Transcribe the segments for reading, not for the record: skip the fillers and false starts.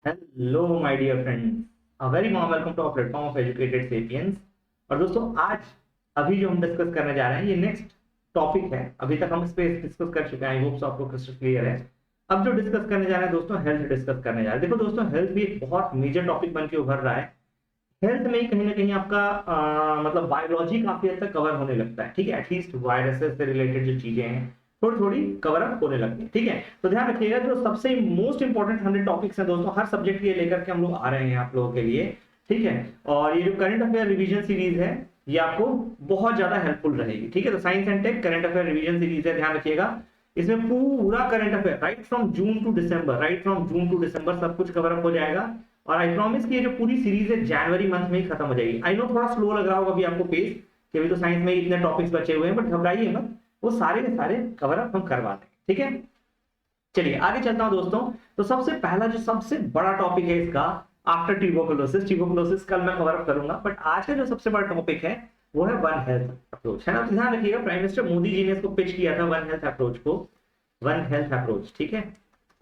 Hello my dear friends, a very warm welcome to our platform of educated sapiens. और दोस्तों, आज अभी जो हम डिस्कस करने जा रहे हैं ये नेक्स्ट टॉपिक है। अभी तक हम इस पे डिस्कस कर चुके हैं, आई होप सो आपको क्रिस्टल क्लियर है। अब जो डिस्कस करने जा रहे हैं दोस्तों, हेल्थ डिस्कस करने जा रहे हैं। देखो दोस्तों, हेल्थ भी एक बहुत मेजर टॉपिक बन के उभर रहा है। हेल्थ में ही कहीं ना कहीं आपका मतलब बायोलॉजी काफी हद तक कवर होने लगता है, ठीक है। एटलीस्ट वायरसेस से रिलेटेड जो चीजें हैं थोड़ी थोड़ी कवर अप होने लगती है, ठीक है। तो ध्यान रखिएगा, जो सबसे मोस्ट इंपॉर्टेंट 100 टॉपिक्स हैं दोस्तों, हर सब्जेक्ट के लेकर के हम लोग आ रहे हैं आप लोगों के लिए, ठीक है। और ये जो करंट अफेयर रिवीजन सीरीज है ये आपको बहुत ज्यादा हेल्पफुल रहेगी, ठीक है। तो science and tech current affair revision series है, ध्यान रखिएगा। इसमें पूरा current affair right from June to December सब कुछ कवर अप हो जाएगा। और आई प्रॉमिस कि ये जो पूरी सीरीज है जनवरी मंथ में ही खत्म हो जाएगी। आई नो थोड़ा स्लो लग रहा होगा अभी आपको पेस, कि अभी तो साइंस में इतने टॉपिक्स बचे हुए हैं, बट घबराइए मत, वो सारे के सारे कवर अप हम करवा देंगे, ठीक है। चलिए आगे चलता हूं दोस्तों। तो सबसे पहला जो सबसे बड़ा टॉपिक है इसका, आफ्टर ट्यूबरकुलोसिस कल मैं कवर अप करूंगा, बट आज का जो सबसे बड़ा टॉपिक है वो है वन हेल्थ अप्रोच, है ना। ध्यान रखिएगा, प्राइम मिनिस्टर मोदी जी ने इसको पिच किया था वन हेल्थ अप्रोच को, वन हेल्थ अप्रोच, ठीक है।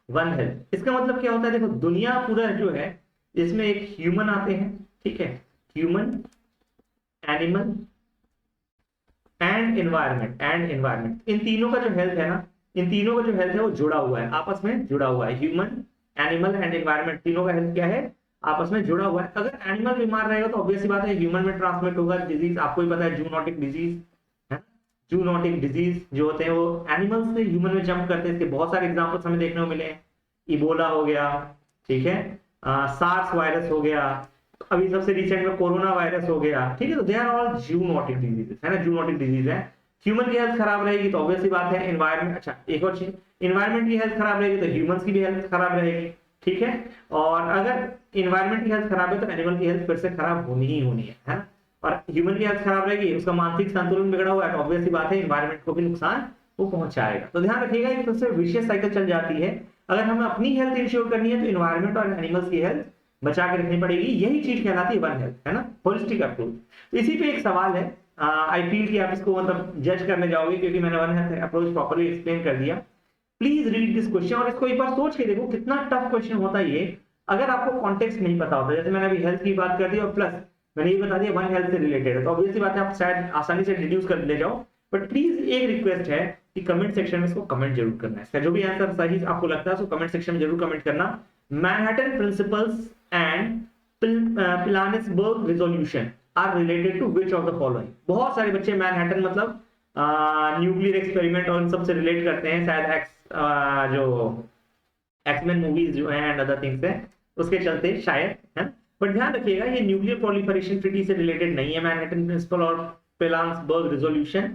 वन हेल्थ, इसका मतलब क्या होता है? देखो, दुनिया पूरा जो है इसमें एक ह्यूमन आते हैं, ठीक है। ह्यूमन, एनिमल एंड एनवायरमेंट, इन तीनों का जो हेल्थ है ना, इन तीनों का जो हेल्थ है वो जुड़ा हुआ है, आपस में जुड़ा हुआ है। ह्यूमन, एनिमल एंड एनवायरमेंट, तीनों का हेल्थ क्या है? आपस में जुड़ा हुआ है। अगर एनिमल बीमार रहेगा तो ऑब्वियस सी बात है ह्यूमन में ट्रांसमिट होगा डिजीज, आपको ही पता है जूनोटिक डिजीज है। जूनोटिक डिजीज जो होते हैं वो एनिमल से ह्यूमन में जंप करते हैं। इसके बहुत सारे एग्जांपल्स हमें देखने को मिले हैं। इबोला हो गया, ठीक है, सार्स वायरस हो गया, अभी सबसे रिसेंट में कोरोना वायरस हो गया, ठीक है। तो they are all zoonotic diseases, है ना, जूनोटिक डिजीज है। ह्यूमन की हेल्थ खराब रहेगी तो ऑब्वियस सी बात है एनवायरमेंट, अच्छा एक और चीज, एनवायरमेंट की हेल्थ खराब रहेगी तो ह्यूमंस की भी हेल्थ खराब रहेगी, ठीक है। और अगर एनवायरमेंट की हेल्थ खराब है तो एनिमल की हेल्थ फिर से खराब होनी ही होनी है ना। और ह्यूमन की हेल्थ खराब रहेगी, उसका मानसिक संतुलन बिगड़ा हुआ है तो ऑब्वियस सी बात है एनवायरमेंट को भी नुकसान वो पहुंचाएगा। तो ध्यान रखिएगा, एक तरह से विशियस साइकिल चल जाती है। अगर हमें अपनी हेल्थ इंश्योर करनी है तो एनवायरमेंट और एनिमल्स की हेल्थ बचा के रखनी पड़ेगी। यही चीज कहलाती है वन हेल्थ, है ना, होलिस्टिक अप्रोच। तो इसी पे एक सवाल है, आई फील कि आप इसको मतलब जज करने जाओगे क्योंकि मैंने one health approach properly explain कर दिया। प्लीज रीड दिस क्वेश्चन और इसको एक बार सोच के देखो कितना टफ क्वेश्चन होता है ये, अगर आपको कॉन्टेक्स्ट नहीं पता होता। जैसे मैंने अभी हेल्थ की बात कर दी और प्लस मैंने ये बता दिया वन हेल्थ से रिलेटेड है, तो ऑब्वियसली बात है आप शायद आसानी से डिड्यूस कर ले जाओ। बट प्लीज एक रिक्वेस्ट है कि कमेंट सेक्शन में इसको कमेंट जरूर करना है। इसका जो भी आंसर सही आपको लगता है उसको कमेंट सेक्शन में जरूर कमेंट करना। Manhattan principles and Planisburg resolution are related to which of the following. बहुत सारे बच्चे मैनहट्टन मतलब न्यूक्लियर एक्सपेरिमेंट और इन सब से रिलेट करते हैं, शायद जो एक्समैन मूवीज जो है एंड अदर थिंग्स है उसके चलते शायद, है। बट ध्यान रखिएगा ये न्यूक्लियर प्रोलिफरेशन ट्रीटी से रिलेटेड नहीं है, मैनहट्टन प्रिंसिपल और प्लानिस्बर्ग रिजोल्यूशन।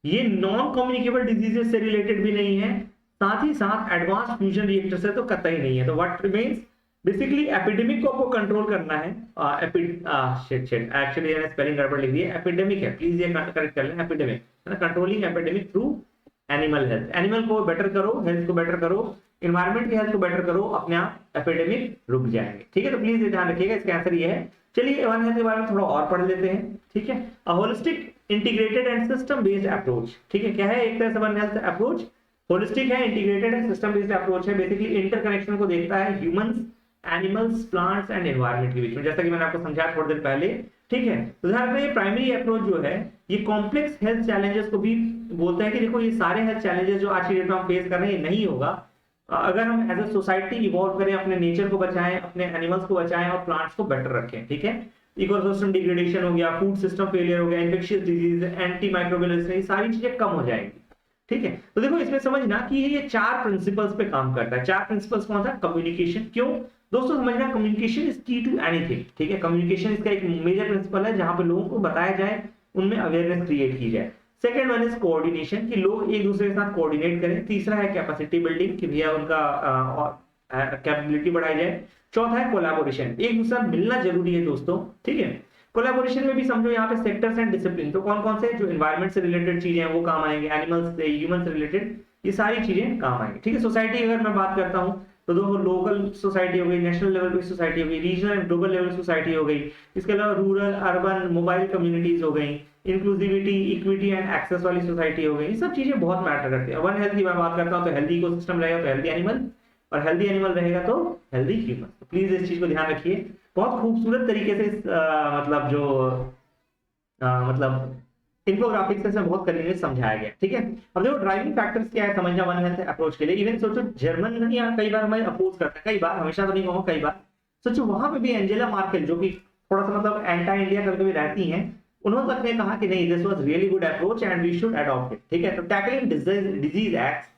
ये नॉन कम्युनिकेबल डिजीजेस से रिलेटेड भी नहीं है, साथ ही साथ एडवांस फ्यूजन रिएक्टर से तो कतई नहीं है। तो व्हाट रिमेन्स, बेसिकली एपिडेमिक को आपको कंट्रोल करना है। एक्चुअली मैंने स्पेलिंग गड़बड़ लिख दी है, एपिडेमिक है, प्लीज ये करेक्ट कर लें, एपिडेमिक है ना। Controlling epidemic through animal health, animal को बेटर करो, हेल्थ को बेटर करो, एनवायरमेंट की हेल्थ को बेटर करो, अपने आप एपिडेमिक रुक जाएंगे, ठीक है। तो प्लीज ये ध्यान रखिएगा, इसका आंसर ये है। चलिए वन हेल्थ के बारे में थोड़ा और पढ़ लेते हैं, ठीक है। A holistic integrated and system based approach, ठीक है। क्या है? एक तरह से वन हेल्थ अप्रोच होलिस्टिक है, इंटीग्रेटेड है, सिस्टम बेस्ड अप्रोच है। बेसिकली इंटरकनेक्शन को देखता है humans, animals, plants and environment के बीच में, जैसा कि मैंने आपको समझाया थोड़ी देर पहले, ठीक है। तो ध्यान रखिए प्राइमरी अप्रोच जो है ये कॉम्प्लेक्स हेल्थ चैलेंजेस को भी बोलता है कि देखो ये सारे हेल्थ चैलेंजेस जो आज की डेट में हम फेस कर रहे हैं ये नहीं होगा अगर हम एज ए सोसाइटी इवॉल्व करें, अपने नेचर को बचाएं, अपने एनिमल्स को बचाएं और प्लांट्स को बेटर रखें, ठीक है। इकोसिस्टम डिग्रेडेशन हो गया, फूड सिस्टम फेलियर हो गया, इन्फेक्शियस डिजीज, एंटी माइक्रोबियल, ये सारी चीजें कम हो जाएंगी, ठीक है। तो देखो इसमें समझना कि ये चार प्रिंसिपल्स पे काम करता है। चार प्रिंसिपल्स कौन सा? कम्युनिकेशन। क्यों दोस्तों? समझना, कम्युनिकेशन इज की टू एनीथिंग, ठीक है। कम्युनिकेशन इसका एक मेजर प्रिंसिपल है जहां पे लोगों को बताया जाए, उनमें अवेयरनेस क्रिएट की जाए। सेकंड वन इज कोऑर्डिनेशन, कि लोग एक दूसरे के साथ कोऑर्डिनेट करें। तीसरा है कैपेसिटी बिल्डिंग, कि भैया उनका कैपेबिलिटी बढ़ाई जाए। चौथा है कोलैबोरेशन, एक दूसरे से मिलना जरूरी है दोस्तों, ठीक है। कोलैबोरेशन में भी समझो यहाँ पे सेक्टर्स एंड डिसिप्लिन, तो कौन कौन से? जो एनवायरमेंट से रिलेटेड चीजें हैं वो काम आएंगे, एनिमल्स से, ह्यूमन से रिलेटेड ये सारी चीजें काम आएंगी, ठीक है। सोसाइटी अगर मैं बात करता हूँ तो देखो लोकल सोसाइटी हो गई, नेशनल लेवल पे सोसाइटी हो गई, regional and global level society हो गई, इसके अलावा रूरल, अर्बन, मोबाइल कम्युनिटीज हो गई, इंक्लूसिविटी, इक्विटी एंड एक्सेस वाली सोसाइटी हो गई। ये सब चीजें बहुत मैटर करती है। वन हेल्थ की मैं बात करता हूँ तो हेल्दी इकोसिस्टम रहेगा तो हेल्दी एनिमल, और हेल्दी एनिमल रहेगा तो हेल्दी ह्यूमन। तो प्लीज इस चीज को ध्यान रखिए। बहुत खूबसूरत तरीके से इस मतलब जो मतलब इन्फोग्राफिक्स से बहुत करीब से समझाया गया, ठीक है। अब देखो ड्राइविंग फैक्टर्स क्या है समझना वन हेल्थ अप्रोच के लिए। इवन सोचो जर्मन या कई बार हमें अपोज करता है, कई बार, हमेशा तो नहीं कहूंगा, कई बार। सोचो वहां पे भी एंजेला मार्केल जो कि थोड़ा सा मतलब एंटी इंडिया कभी कभी रहती हैं, उन्होंने तक ने कहा कि नहीं, this was really good approach and we should adopt it, ठीक है। तो tackling disease acts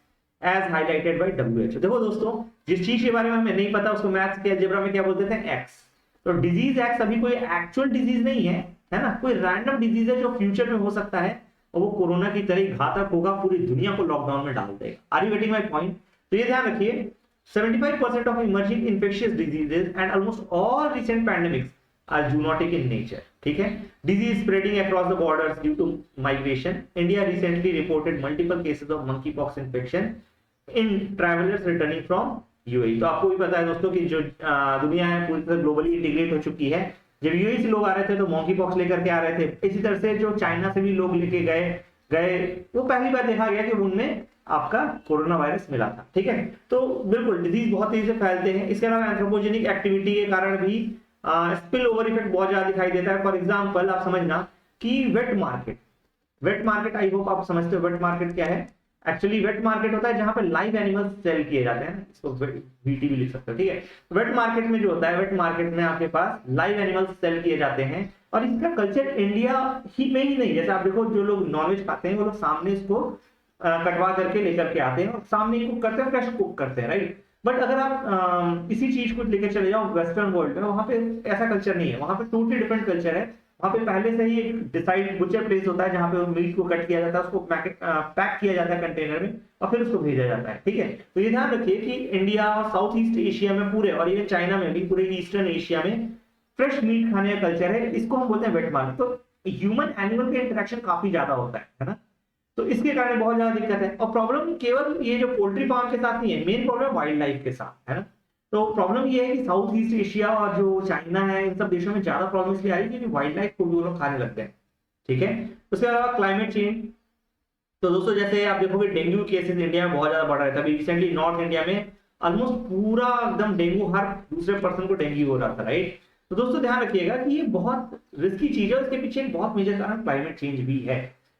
as highlighted by WHO। देखो दोस्तों, जिस चीज के बारे में हमें नहीं पता उसको मैथ्स के अलजेब्रा में क्या बोलते थे, एक्स। तो डिजीज एक्ट अभी कोई एक्चुअल डिजीज नहीं है ना, कोई रैंडम डिजीज है जो फ्यूचर में हो सकता है और वो कोरोना की तरह घातक होगा, पूरी दुनिया को लॉकडाउन में डाल देगा। Are you getting my point? तो ये ध्यान रखिए, 75% of emerging infectious diseases and almost all recent pandemics are zoonotic in nature, ठीक है। Disease spreading across the borders due to migration. India recently reported multiple cases of monkeypox infection in travelers returning from UAE। तो आपको भी पता है दोस्तों कि जो दुनिया है पूरी तरह ग्लोबली इंटीग्रेट हो चुकी है। जब यूएई से लोग आ रहे थे तो मॉन्की पॉक्स लेकर के आ रहे थे, इसी तरह से जो चाइना से भी लोग लेके गए वो पहली बार देखा गया कि उनमें आपका कोरोना वायरस मिला था, ठीक है। तो बिल्कुल डिजीज बहुत तेजी से फैलते हैं। इसके अलावा एंथ्रोपोजेनिक एक्टिविटी के कारण भी स्पिल ओवर इफेक्ट बहुत ज्यादा दिखाई देता है। फॉर एग्जांपल आप समझना कि वेट मार्केट आई होप आप समझते हो वेट मार्केट क्या है। एक्चुअली वेट मार्केट होता है जहां पे लाइव एनिमल्स सेल किए जाते हैं, इसको वीटी भी लिख सकते हो, ठीक है। वेट मार्केट में जो होता है, वेट मार्केट में आपके पास लाइव एनिमल्स सेल किए जाते हैं और इसका कल्चर इंडिया ही में ही नहीं। जैसे आप देखो जो लोग नॉनवेज खाते हैं वो लोग सामने इसको कटवा करके लेकर के आते हैं और सामने कुक करते हैं, फ्रेश कुक करते हैं, राइट। बट अगर आप इसी चीज को लेकर चले जाओ वेस्टर्न वर्ल्ड में, वहां पे ऐसा कल्चर नहीं है, वहां पे टोटली डिफरेंट कल्चर है। वहां पे पहले से ही एक डिसाइड बुचर प्लेस होता है जहां पे मीट को कट किया जाता है, उसको पैक किया जाता है कंटेनर में और फिर उसको भेजा जाता है, ठीक है। तो ये ध्यान रखिए कि इंडिया और साउथ ईस्ट एशिया में पूरे, और ये चाइना में भी, पूरे ईस्टर्न एशिया में फ्रेश मीट खाने का कल्चर है। इसको हम बोलते हैं वेट मार्केट। तो ह्यूमन एनिमल का इंटरेक्शन काफी ज्यादा होता है ना। तो इसके कारण बहुत ज्यादा दिक्कत है। और प्रॉब्लम केवल ये जो पोल्ट्री फार्म के साथ नहीं है, मेन प्रॉब्लम वाइल्ड लाइफ के साथ है ना। तो प्रॉब्लम ये है कि साउथ ईस्ट एशिया और जो चाइना है, इन सब देशों में ज्यादा प्रॉब्लम इसलिए आ रही है क्योंकि वाइल्ड लाइफ को भी लोग खाने लगते हैं, ठीक है। उसके अलावा क्लाइमेट चेंज। तो दोस्तों जैसे आप देखोगे डेंगू केसेस इंडिया में बहुत ज्यादा बढ़ रहा था। अभी रिसेंटली नॉर्थ इंडिया में ऑलमोस्ट पूरा एकदम डेंगू, हर दूसरे पर्सन को डेंगू हो रहा था, राइट। तो दोस्तों ध्यान रखिएगा कि ये बहुत रिस्की चीज है, उसके पीछे एक बहुत मेजर कारण क्लाइमेट चेंज भी है,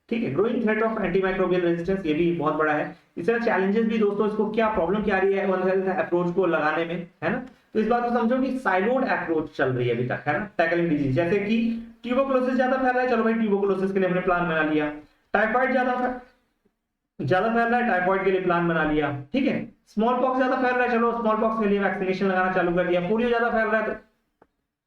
ठीक है। Growing threat of antimicrobial resistance, ये भी बहुत बड़ा है। इस तरह चैलेंजेस भी दोस्तों, इसको क्या प्रॉब्लम क्या आ रही है वन हेल्थ अप्रोच को लगाने में, है ना। तो इस बात को समझो कि साइलोड अप्रोच चल रही है अभी तक, है ना, टैकलिंग डिजीज। जैसे कि ट्यूबरकुलोसिस ज्यादा फैल रहा है, चलो भाई ट्यूबरकुलोसिस के लिए हमने प्लान बना लिया। टाइफाइड ज्यादा फैल रहा है, टाइफाइड के लिए प्लान बना लिया, ठीक है। स्मॉल पॉक्स ज्यादा फैल रहा है, चलो स्मॉल पॉक्स के लिए वैक्सीनेशन लगाना चालू कर दिया। पोलियो ज्यादा फैल रहा है, तो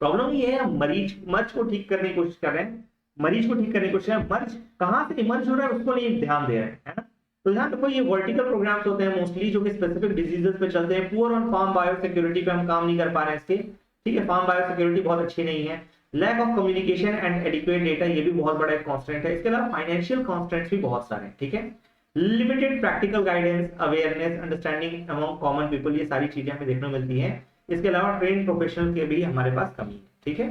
प्रॉब्लम ये है मर्ज को ठीक करने की कोशिश कर रहे हैं, मरीज को ठीक करने की कोशिश है। मर्ज कहां से इमर्ज हो रहा है उसको नहीं ध्यान दे रहे हैं, है ना। तो ध्यान रखो ये वर्टिकल प्रोग्राम्स होते हैं मोस्टली, जो कि स्पेसिफिक डिजीजेस पे चलते हैं। पुअर ऑन फार्म बायोसिक्योरिटी पे हम काम नहीं कर पा रहे हैं इसके, ठीक है। फार्म बायोसिक्योरिटी बहुत अच्छी नहीं है। Lack of communication and adequate data, ये भी बहुत बड़ा एक कॉन्स्टेंट है। इसके अलावा फाइनेंशियल कॉन्स्टेंट्स भी बहुत सारे हैं, ठीक है। Limited practical guidance, awareness, understanding among common people, ये सारी चीजें हमें देखने को मिलती है। इसके अलावा ट्रेन प्रोफेशनल के भी हमारे पास कमी है, ठीक है।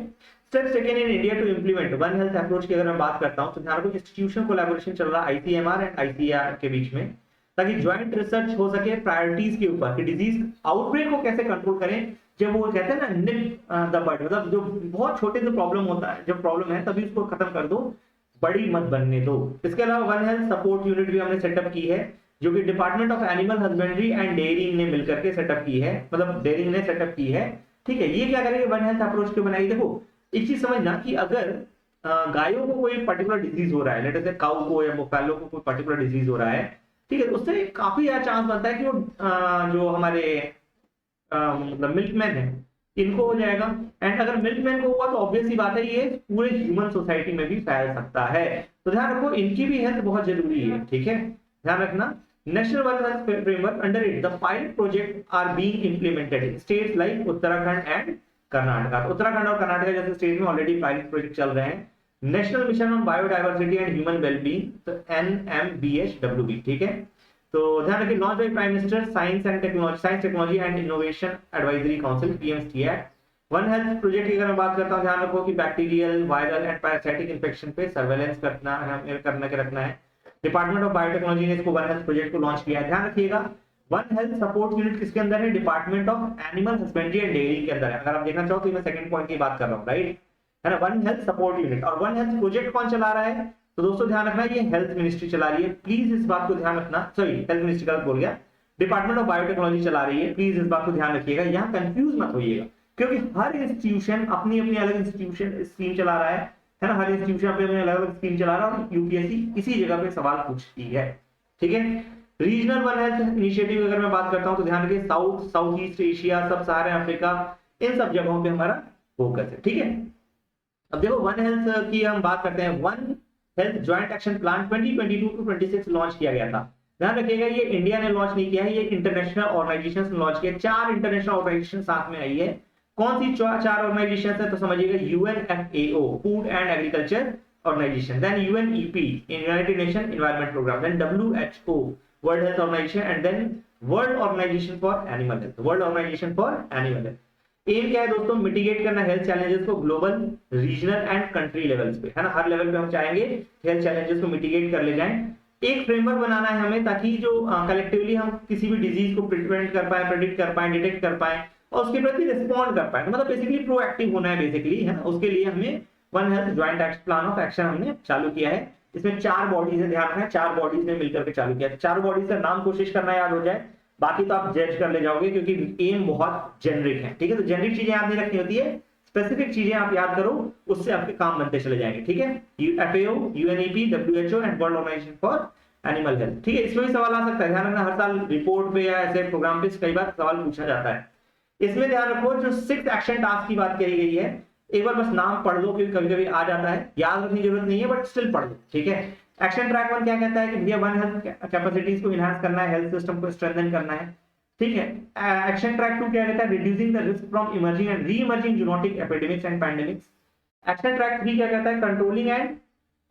Steps taken in India to implement one health approach की अगर मैं बात करता हूं तो ध्यान रखो इंस्टीट्यूशन कोलैबोरेशन चल रहा है आईसीएमआर एंड आईसीआर के बीच में, ताकि ज्वाइंट रिसर्च हो सके प्रायोरिटीज के ऊपर कि डिजीज आउटब्रेक को कैसे कंट्रोल करें। जब वो कहते हैं ना निप द बड, मतलब जो बहुत छोटे से प्रॉब्लम होता है, जब प्रॉब्लम है तभी उसको खत्म कर दो, बड़ी मत बनने दो। इसके अलावा वन हेल्थ सपोर्ट यूनिट भी हमने सेटअप की है, जो कि department of animal husbandry and dairying ने मिलकर के सेटअप की है, मतलब डेयरिंग ने सेटअप की है, ठीक है। ये क्या करेंगे, वन हेल्थ अप्रोच क्यों बनाई। देखो एक चीज समझना कि अगर गायों को कोई पर्टिकुलर डिजीज हो रहा है, लेट अस से काऊ को या बुफैलो को कोई पर्टिकुलर डिजीज हो रहा है, ठीक है, उससे काफी ज्यादा चांस बनता है कि वो जो हमारे मतलब मिल्कमैन है इनको हो जाएगा। एंड अगर मिल्कमैन को हुआ तो ऑब्वियस ही बात है ये पूरे ह्यूमन सोसाइटी में भी फैल सकता है। तो ध्यान रखो इनकी भी हेल्थ बहुत जरूरी है, ठीक है, ध्यान रखना। National one health framework under it the pilot project are being implemented in states like Uttarakhand and Karnataka. Uttarakhand और कर्नाटका जैसे स्टेट में ऑलरेडी पायलट प्रोजेक्ट चल रहे हैं। National mission on biodiversity and human wellbeing, तो NMBHWB, ठीक है। तो ध्यान रखिए launch by prime minister science technology and innovation advisory council PMSTI। One health project की अगर मैं बात करता हूं, ध्यान रखो कि bacterial, viral and parasitic infection पे सर्वेलेंस रखना है। डिपार्टमेंट ऑफ बायोटेक्नोलॉजी ने इसको वन हेल्थ प्रोजेक्ट को लॉन्च किया है। ध्यान रखिएगा वन हेल्थ सपोर्ट यूनिट किसके अंदर है? Department of animal husbandry and dairying के अंदर है। अगर आप देखना चाहो तो मैं सेकंड पॉइंट की बात कर रहा हूँ, राइट, है ना, वन हेल्थ सपोर्ट यूनिट। और वन हेल्थ प्रोजेक्ट कौन चला रहा है? तो दोस्तों ध्यान रखना, ये हेल्थ मिनिस्ट्री चला रही है, प्लीज इस बात को ध्यान रखना। सॉरी, हेल्थ मिनिस्ट्री गलत बोल गया, डिपार्टमेंट ऑफ बायोटेक्नोलॉजी चला रही है, प्लीज इस बात को ध्यान रखिएगा, यहाँ कंफ्यूज मत होइएगा, क्योंकि हर इंस्टीट्यूशन अपनी अपनी अलग इंस्टीट्यूशन स्कीम चला रहा है ना, हर इंस्टीट्यूशन अपनी अपनी अलग अलग स्कीम चला रहा है, और यूपीएससी इसी जगह पे सवाल पूछती है, ठीक है। रीजनल वन हेल्थ इनिशिएटिव अगर मैं बात करता हूं तो ध्यान रखिए, साउथ, साउथ ईस्ट एशिया, सब सहारा अफ्रीका, इन सब जगहों पे हमारा फोकस है, ठीक है। अब देखो वन हेल्थ की हम बात करते हैं, one health joint action plan 2022 to 26 launch किया गया था। ध्यान रखिएगा, ये इंडिया ने लॉन्च नहीं किया है, ये इंटरनेशनल ऑर्गेनाइजेशन ने लॉन्च किया। 4 इंटरनेशनल ऑर्गेनाइजेशन साथ में आई है। कौन सी 4 ऑर्गेनाइजेशन है? तो समझिएगा, UNFAO, Food and Agriculture Organisation, then UNEP, United Nation Environment Programme, then WHO, World Health Organisation, and then World Organisation for Animal Health, World Organisation for Animal Health. Aim क्या है दोस्तों? मिटिगेट करना health challenges को global, regional and country levels पे, है ना, हर level पे हम चाहेंगे हेल्थ चैलेंजेस को मिटिगेट कर ले जाएं। एक फ्रेमवर्क बनाना है हमें, ताकि जो कलेक्टिवली हम किसी भी डिजीज को प्रिवेंट कर पाए, प्रेडिक्ट कर पाए, डिटेक्ट कर पाए, और उसके प्रति रिस्पॉन्ड कर पाए, मतलब बेसिकली प्रोएक्टिव होना है बेसिकली, है ना। उसके लिए हमें one health joint plan of action हमने चालू किया है। इसमें 4 बॉडीज है, ध्यान रखना, 4 बॉडीज ने मिलकर के चालू किया है। 4 बॉडीज का नाम कोशिश करना याद हो जाए, बाकी तो आप जज कर ले जाओगे, क्योंकि एम बहुत जेनरिक है, ठीक है। तो जेनरिक चीजें याद नहीं रखनी होती है, स्पेसिफिक चीजें आप याद करो, उससे आपके काम बनते चले जाएंगे, ठीक है। FAO, UNEP, WHO and World Organisation for Animal Health, ठीक है। इसमें भी सवाल आ सकता है, ध्यान रखना, हर साल रिपोर्ट पे या ऐसे प्रोग्राम पे कई बार सवाल पूछा जाता है। इसमें ध्यान रखो, जो 6 एक्शन टास्क की बात कही गई है, एक बार बस नाम पढ़ लो, क्योंकि कभी कभी आ जाता है, याद रखने की जरूरत नहीं है, बट स्टिल पढ़ लो, ठीक है। एक्शन ट्रैक 1 क्या कहता है कि भैया वन हेल्थ कैपेसिटीज को एनहांस करना है, हेल्थ सिस्टम को स्ट्रेंथन करना है, ठीक है। एक्शन ट्रैक 2 क्या कहता है? Reducing the risk from emerging and re-emerging zoonotic epidemics and pandemics. Action track 3 क्या कहता है? Controlling and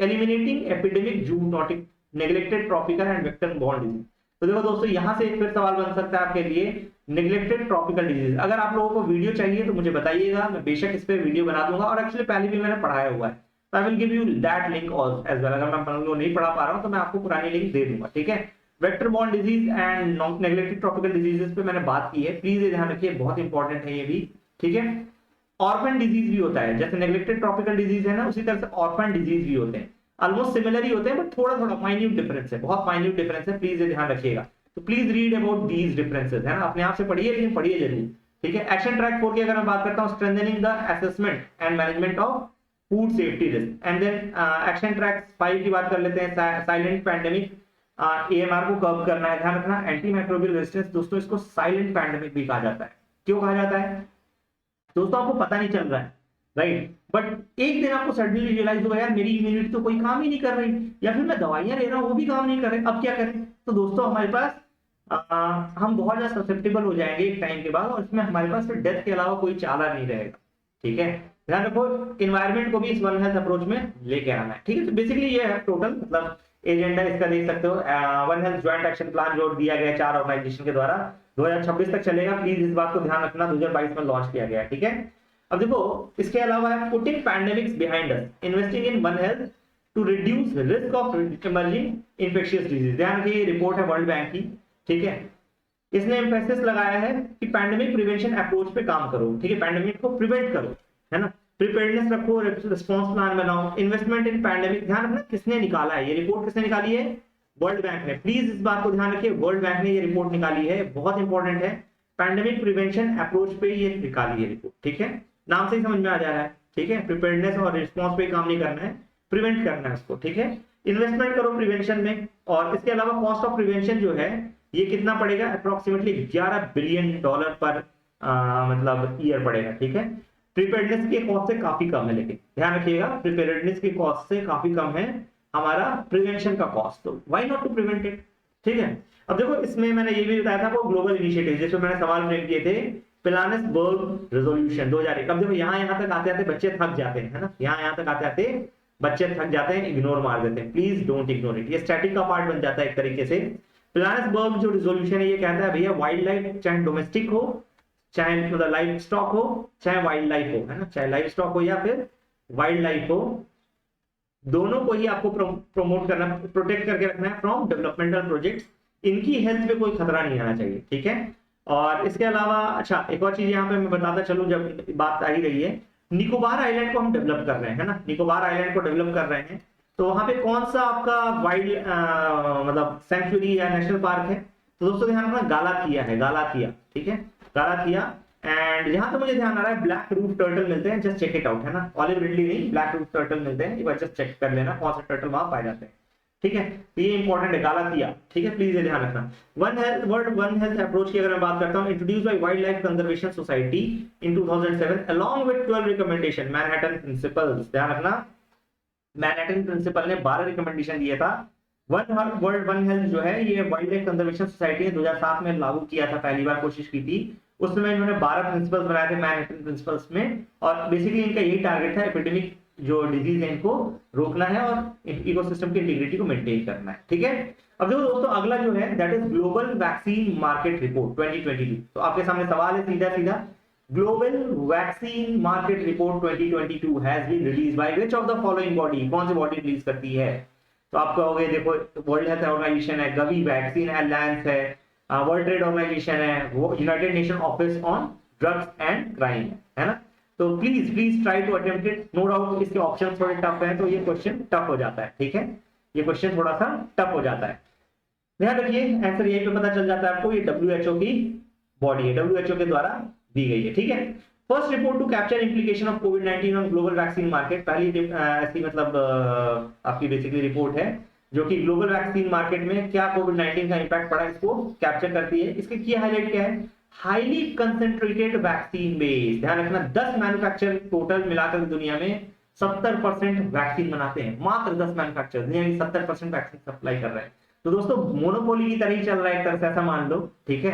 eliminating epidemic zoonotic, neglected tropical and vector borne disease. तो देखो दोस्तों, यहां से एक फिर सवाल बन सकता है आपके लिए, नेग्लेक्टेड ट्रॉपिकल डिजीज। अगर आप लोगों को वीडियो चाहिए तो मुझे बताइएगा, मैं बेशक इस पे वीडियो बना दूंगा, और एक्चुअली पहले भी मैंने पढ़ाया हुआ है, तो I will give you that link also as well. अगर मैं नहीं पढ़ा पा रहा हूं तो मैं आपको पुरानी लिंक दे दूंगा, ठीक है। Vector borne disease and neglected tropical diseases पे मैंने बात की है, प्लीज ये ध्यान रखिए, बहुत इंपॉर्टेंट है ये भी, ठीक है। ऑर्फन डिजीज भी होता है, जैसे नेग्लेक्टेड ट्रॉपिकल डिजीज है ना, उसी तरह से ऑर्फन डिजीज भी होते हैं, ऑलमोस्ट सिमिलर ही होते हैं, बट थोड़ा थोड़ा माइन्यूट डिफरेंस है, बहुत माइन्यूट डिफरेंस है, प्लीज ये ध्यान रखिएगा। तो please read about these differences, है ना, अपने आप से पढ़िए, लेकिन पढ़िए जरूर, ठीक है। एक्शन ट्रैक 4 की अगर मैं बात करता हूं, strengthening the assessment and management of food safety risk, and then action track 5 की बात कर लेते हैं, साइलेंट पैंडेमिक, एएमआर को कर्व करना है। ध्यान रखना, एंटी माइक्रोबियल रेजिस्टेंस, दोस्तों इसको साइलेंट पैंडेमिक भी कहा जाता है। क्यों कहा जाता है दोस्तों? आपको पता नहीं चल रहा है, राइट, बट एक दिन आपको सडनली रियलाइज होगा, यार मेरी इम्यूनिटी तो कोई काम ही नहीं कर रही, या फिर मैं दवाइयां ले रहा हूं वो भी काम नहीं कर रहे, अब क्या करें? तो दोस्तों हमारे पास हम बहुत ज्यादा ससेप्टेबल हो जाएंगे एक टाइम के बाद, और इसमें हमारे पास फिर डेथ के अलावा कोई चारा नहीं रहेगा, ठीक है। ध्यान रखो, इन्वायरमेंट को भी इस वन हेल्थ अप्रोच में लेके आना है, ठीक है। तो बेसिकली ये है टोटल, मतलब एजेंडा इसका देख सकते हो, one health joint action plan जो दिया गया 4 ऑर्गेनाइजेशन के द्वारा 2026 तक चलेगा, प्लीज इस बात को ध्यान रखना, 2022 में लॉन्च किया गया है, ठीक है। अब देखो, इसके अलावा है putting pandemics behind us, investing in one health to reduce risk of emerging infectious disease. ध्यान रखिए, ये रिपोर्ट है वर्ल्ड बैंक की, ठीक है। इसने एम्फेसिस लगाया है कि पैंडेमिक प्रिवेंशन अप्रोच पे काम करो, ठीक है, पैंडेमिक को प्रिवेंट करो, है ना, प्रिपेयर्डनेस रखो, रिस्पांस प्लान बनाओ, इन्वेस्टमेंट इन पैंडेमिक। ध्यान रखना, किसने निकाला है ये रिपोर्ट? किसने निकाली है? वर्ल्ड बैंक ने, प्लीज इस बात को ध्यान रखिए, वर्ल्ड बैंक ने ये रिपोर्ट निकाली है, बहुत इंपॉर्टेंट है, पैंडेमिक प्रिवेंशन अप्रोच पे ये निकाली है रिपोर्ट, ठीक है। नाम से ही समझ में आ जा रहा है, ठीक है, प्रिपेयर्डनेस और रिस्पांस पे काम नहीं करना है, प्रिवेंट करना है उसको, ठीक है। इन्वेस्टमेंट करो प्रिवेंशन में, और इसके अलावा कॉस्ट ऑफ प्रिवेंशन जो है ये कितना पड़ेगा? अप्रोक्सीमेटली $11 बिलियन पर मतलब ईयर पड़ेगा, ठीक है। प्रिपेयर्डनेस के कॉस्ट से काफी कम है, लेकिन ध्यान रखिएगा, प्रिपेयर्डनेस के कॉस्ट से काफी कम है हमारा प्रिवेंशन का कॉस्ट, तो why not to prevent it, ठीक है। अब देखो, इसमें मैंने ये भी बताया था वो ग्लोबल इनिशिएटिव, जिसमें मैंने सवाल फ्रेम किए थे, पिलानेसबर्ग रेजोल्यूशन 2001। अब देखो यहाँ तक आते आते बच्चे थक जाते हैं, है ना, यहाँ तक आते आते बच्चे थक जाते हैं, इग्नोर मार देते हैं, प्लीज डोंट इग्नोर इट, ये स्टैटिक का पार्ट बन जाता है एक तरीके से। पिलानेसबर्ग जो रेजोल्यूशन है ये कहता है भैया, वाइल्ड लाइफ चाहे डोमेस्टिक हो, चाहे मतलब लाइफ स्टॉक हो, चाहे वाइल्ड लाइफ हो, है ना, चाहे लाइफ स्टॉक हो या फिर वाइल्ड लाइफ हो, दोनों को ही आपको प्रमोट करना, प्रोटेक्ट करके रखना है फ्रॉम डेवलपमेंटल प्रोजेक्ट्स इनकी हेल्थ पे कोई खतरा नहीं आना चाहिए, ठीक है। और इसके अलावा अच्छा एक और चीज यहाँ पे मैं बताता चलूं, जब बात आ ही रही है, निकोबार आइलैंड को हम डेवलप कर रहे हैं, है ना, निकोबार आइलैंड को डेवलप कर रहे हैं, तो वहां पे कौन सा आपका वाइल्ड मतलब सेंचुरी या नेशनल पार्क है, तो दोस्तों ध्यान रखना गालाथिया है, गालाथिया, ठीक है, गालाथिया। एंड जहां तक मुझे ध्यान आ रहा है ब्लैक रूफ टर्टल मिलते हैं, जस्ट चेक इट आउट, है ना, ऑलिव रिडली नहीं, ब्लैक रूफ टर्टल मिलते हैं, एक बार जस्ट चेक कर लेना कौन सा टर्टल वहां पाए जाते हैं, ठीक है। तो ये इंपॉर्टेंट है गालाथिया, ठीक है, प्लीज ये ध्यान रखना। वन हेल्थ अप्रोच की अगर मैं बात करता हूं, introduce by wild life conservation society in 2007 along with 12 recommendation, Manhattan principles, ध्यान रखना मैनहट्टन प्रिंसिपल ने 12 रिकमेंडेशन दिया था। वर्ल्ड वन हेल्थ जो है ये वाइल्ड लाइफ कंजर्वेशन सोसाइटी ने 2007 में लागू किया था, पहली बार कोशिश की थी, उस समय इन्होंने 12 प्रिंसिपल्स बनाए थे मैनहट्टन प्रिंसिपल्स में, और बेसिकली इनका यही टारगेट था एपिडेमिक जो डिजीज है इनको रोकना है और इकोसिस्टम की इंटीग्रिटी को मेंटेन करना है, ठीक है। अब देखो दोस्तों अगला जो है that is global vaccine market report 2022। तो आपके सामने सवाल है सीधा सीधा, global vaccine market report 2022 has been released by which of the following body, कौन सी बॉडी रिलीज करती है, तो आप कहोगे देखो वर्ल्ड हेल्थ ऑर्गेनाइजेशन है, गवी वैक्सीन अलायंस है, वर्ल्ड ट्रेड ऑर्गेनाइजेशन है, वो United nation office on drugs and crime है ना। तो please try to attempt it, no doubt इसके ऑप्शन थोड़े टफ हैं, तो ये क्वेश्चन टफ हो जाता है, ठीक है, ये क्वेश्चन थोड़ा सा टफ हो जाता है, ध्यान रखिए आंसर यही पे पता चल जाता है आपको, ये WHO की बॉडी है, WHO के द्वारा दी गई है, ठीक है। First report to capture implication of कोविड-19 ऑन ग्लोबल वैक्सीन मार्केट, पहली ऐसी मतलब आपकी बेसिकली रिपोर्ट है जो कि ग्लोबल वैक्सीन मार्केट में क्या कोविड-19 का इंपैक्ट पड़ा इसको कैप्चर करती है। इसके की हाईलाइट क्या है, हाईली कंसेंट्रेटेड वैक्सीन बेस, ध्यान रखना 10 मैन्युफैक्चर टोटल मिलाकर दुनिया में 70% वैक्सीन बनाते हैं, मात्र 10 मैन्युफैक्चर दुनिया की 70% वैक्सीन सप्लाई कर रहे हैं, तो दोस्तों मोनोपोली की तरह ही चल रहा है एक तरह से, ऐसा मान लो, ठीक है।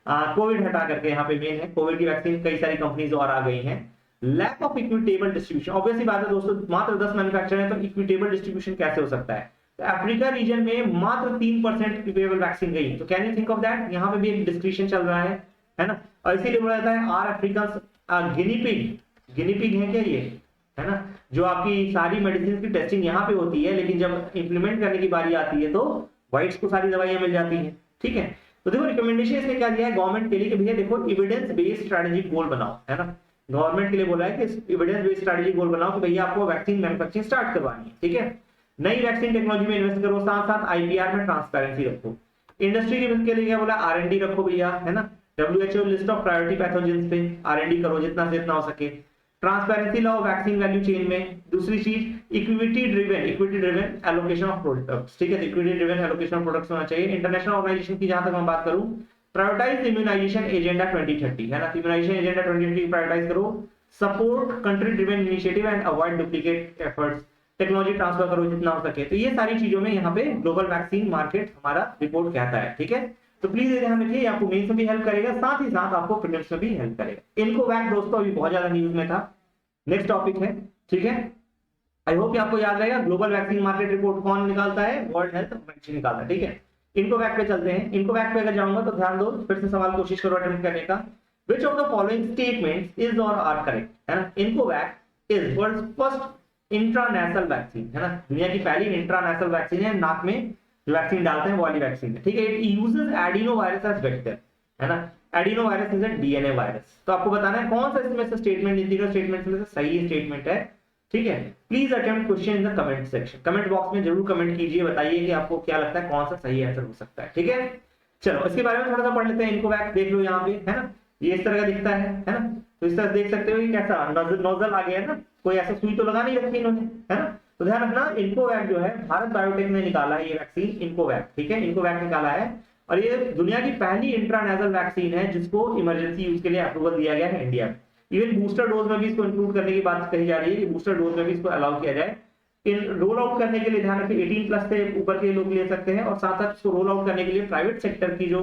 कोविड हटा करके यहाँ पे मेन है कोविड की वैक्सीन, कई सारी कंपनीज और आ गई हैं। Lack of equitable distribution, obviously बात है दोस्तों, मात्र 10 मैन्युफैक्चर है तो इक्विटेबल डिस्ट्रीब्यूशन कैसे हो सकता है, तो अफ्रीका रीजन में मात्र 3% इक्विटेबल वैक्सीन गई, तो can you think of that, यहाँ पे भी एक डिस्क्रिप्शन चल रहा है ना, और इसीलिए बोला जाता है आर अफ्रीकन गिनीपिग है क्या ये, है ना, जो आपकी सारी मेडिसिन की टेस्टिंग यहाँ पे होती है, लेकिन जब इंप्लीमेंट करने की बारी आती है तो व्हाइट्स को सारी दवाइयां मिल जाती हैं, ठीक है। तो देखो रिकमेंडेशन इसने क्या दिया है गवर्नमेंट के लिए कि भैया देखो एविडेंस बेस्ड स्ट्रेटेजिक गोल बनाओ, है ना, गवर्नमेंट के लिए बोला है कि एविडेंस बेस्ड स्ट्रेटेजिक गोल बनाओ कि भैया आपको वैक्सीन मैन्युफैक्चरिंग स्टार्ट करवानी है, ठीक है, नई वैक्सीन टेक्नोलॉजी में इन्वेस्ट करो, साथ साथ IPR में ट्रांसपेरेंसी रखो, इंडस्ट्री के लिए क्या बोला R&D रखो भैया, है ना, WHO list of priority pathogens पे R&D करो जितना से जितना हो सके, ट्रांसपेरेंसी लाओ वैक्सीन वैल्यू चेन में, दूसरी चीज equity driven allocation of products, ठीक है, equity driven allocation of products होना चाहिए। इंटरनेशनल ऑर्गेनाइजेशन की जहां तक मैं बात करूं, प्रायोरिटाइज इम्यूनाइजेशन एजेंडा 2030, है ना, इम्यूनाइजेशन एजेंडा 2030 प्रायोरिटाइज करो, support country driven initiative and avoid duplicate efforts, technology transfer करो जितना हो सके, तो ये सारी चीजों में यहाँ पे ग्लोबल वैक्सीन मार्केट हमारा रिपोर्ट कहता है, ठीक है। तो प्लीज ये ध्यान रखिए, आपको मेंस में भी हेल्प करेगा, साथ ही साथ आपको प्रीलिम्स में भी हेल्प करेगा। इनको वैक दोस्तों अभी बहुत ज्यादा न्यूज में था, नेक्स्ट टॉपिक है, ठीक है, आई होप कि आपको याद रहेगा ग्लोबल वैक्सीन मार्केट रिपोर्ट कौन निकालता है, वर्ल्ड हेल्थ ऑर्गेनाइजेशन निकालता है, ठीक है। इनको वैक पे चलते हैं, इनको वैक पे अगर जाऊंगा तो ध्यान दो, फिर से सवाल कोशिश करो अटेम्प्ट करने का, which of the following statements is और आर करेक्ट, है ना, इनको वैक इज वर्ल्ड्स फर्स्ट इंट्रानेशनल वैक्सीन, है ना, दुनिया की पहली इंट्रानेशनल वैक्सीन है, नाक में जो वैक्सीन डालते हैं वो वाली वैक्सीन है, ठीक है। It uses adeno virus as vector, है ना, adeno virus is a DNA virus, तो आपको बताना है कौन सा इसमें से स्टेटमेंट, इन तीनों स्टेटमेंट्स में से सही स्टेटमेंट है, ठीक है। Please attempt question in the comment section, comment box में जरूर कमेंट कीजिए, बताइए कि आपको क्या लगता है कौन सा सही आंसर हो सकता है, ठीक है। चलो इसके बारे में थोड़ा सा पढ़ लेते हैं, इनको वैक देख लो यहाँ पे, है ना, ये इस तरह का दिखता है ना, तो इस तरह देख सकते हो कि कैसा नोजल आ गया है ना, कोई ऐसा सुई तो लगा नहीं रखी इन्होंने, है ना, तो ध्यान रखना इन्कोवैक जो है भारत बायोटेक ने निकाला है ये वैक्सीन, इन्कोवैक, ठीक है, इन्कोवैक निकाला है, और ये दुनिया की पहली इंट्रानेशनल वैक्सीन है जिसको इमरजेंसी यूज के लिए अप्रूवल दिया गया है इंडिया में। इवन बूस्टर डोज में भी इसको इंक्लूड करने की बात कही जा रही है कि बूस्टर डोज में भी इसको अलाउ किया जाए। इन रोल आउट करने के लिए ध्यान रखिए 18+ से ऊपर के लोग ले सकते हैं, और साथ साथ इसको रोल आउट करने के लिए प्राइवेट सेक्टर की जो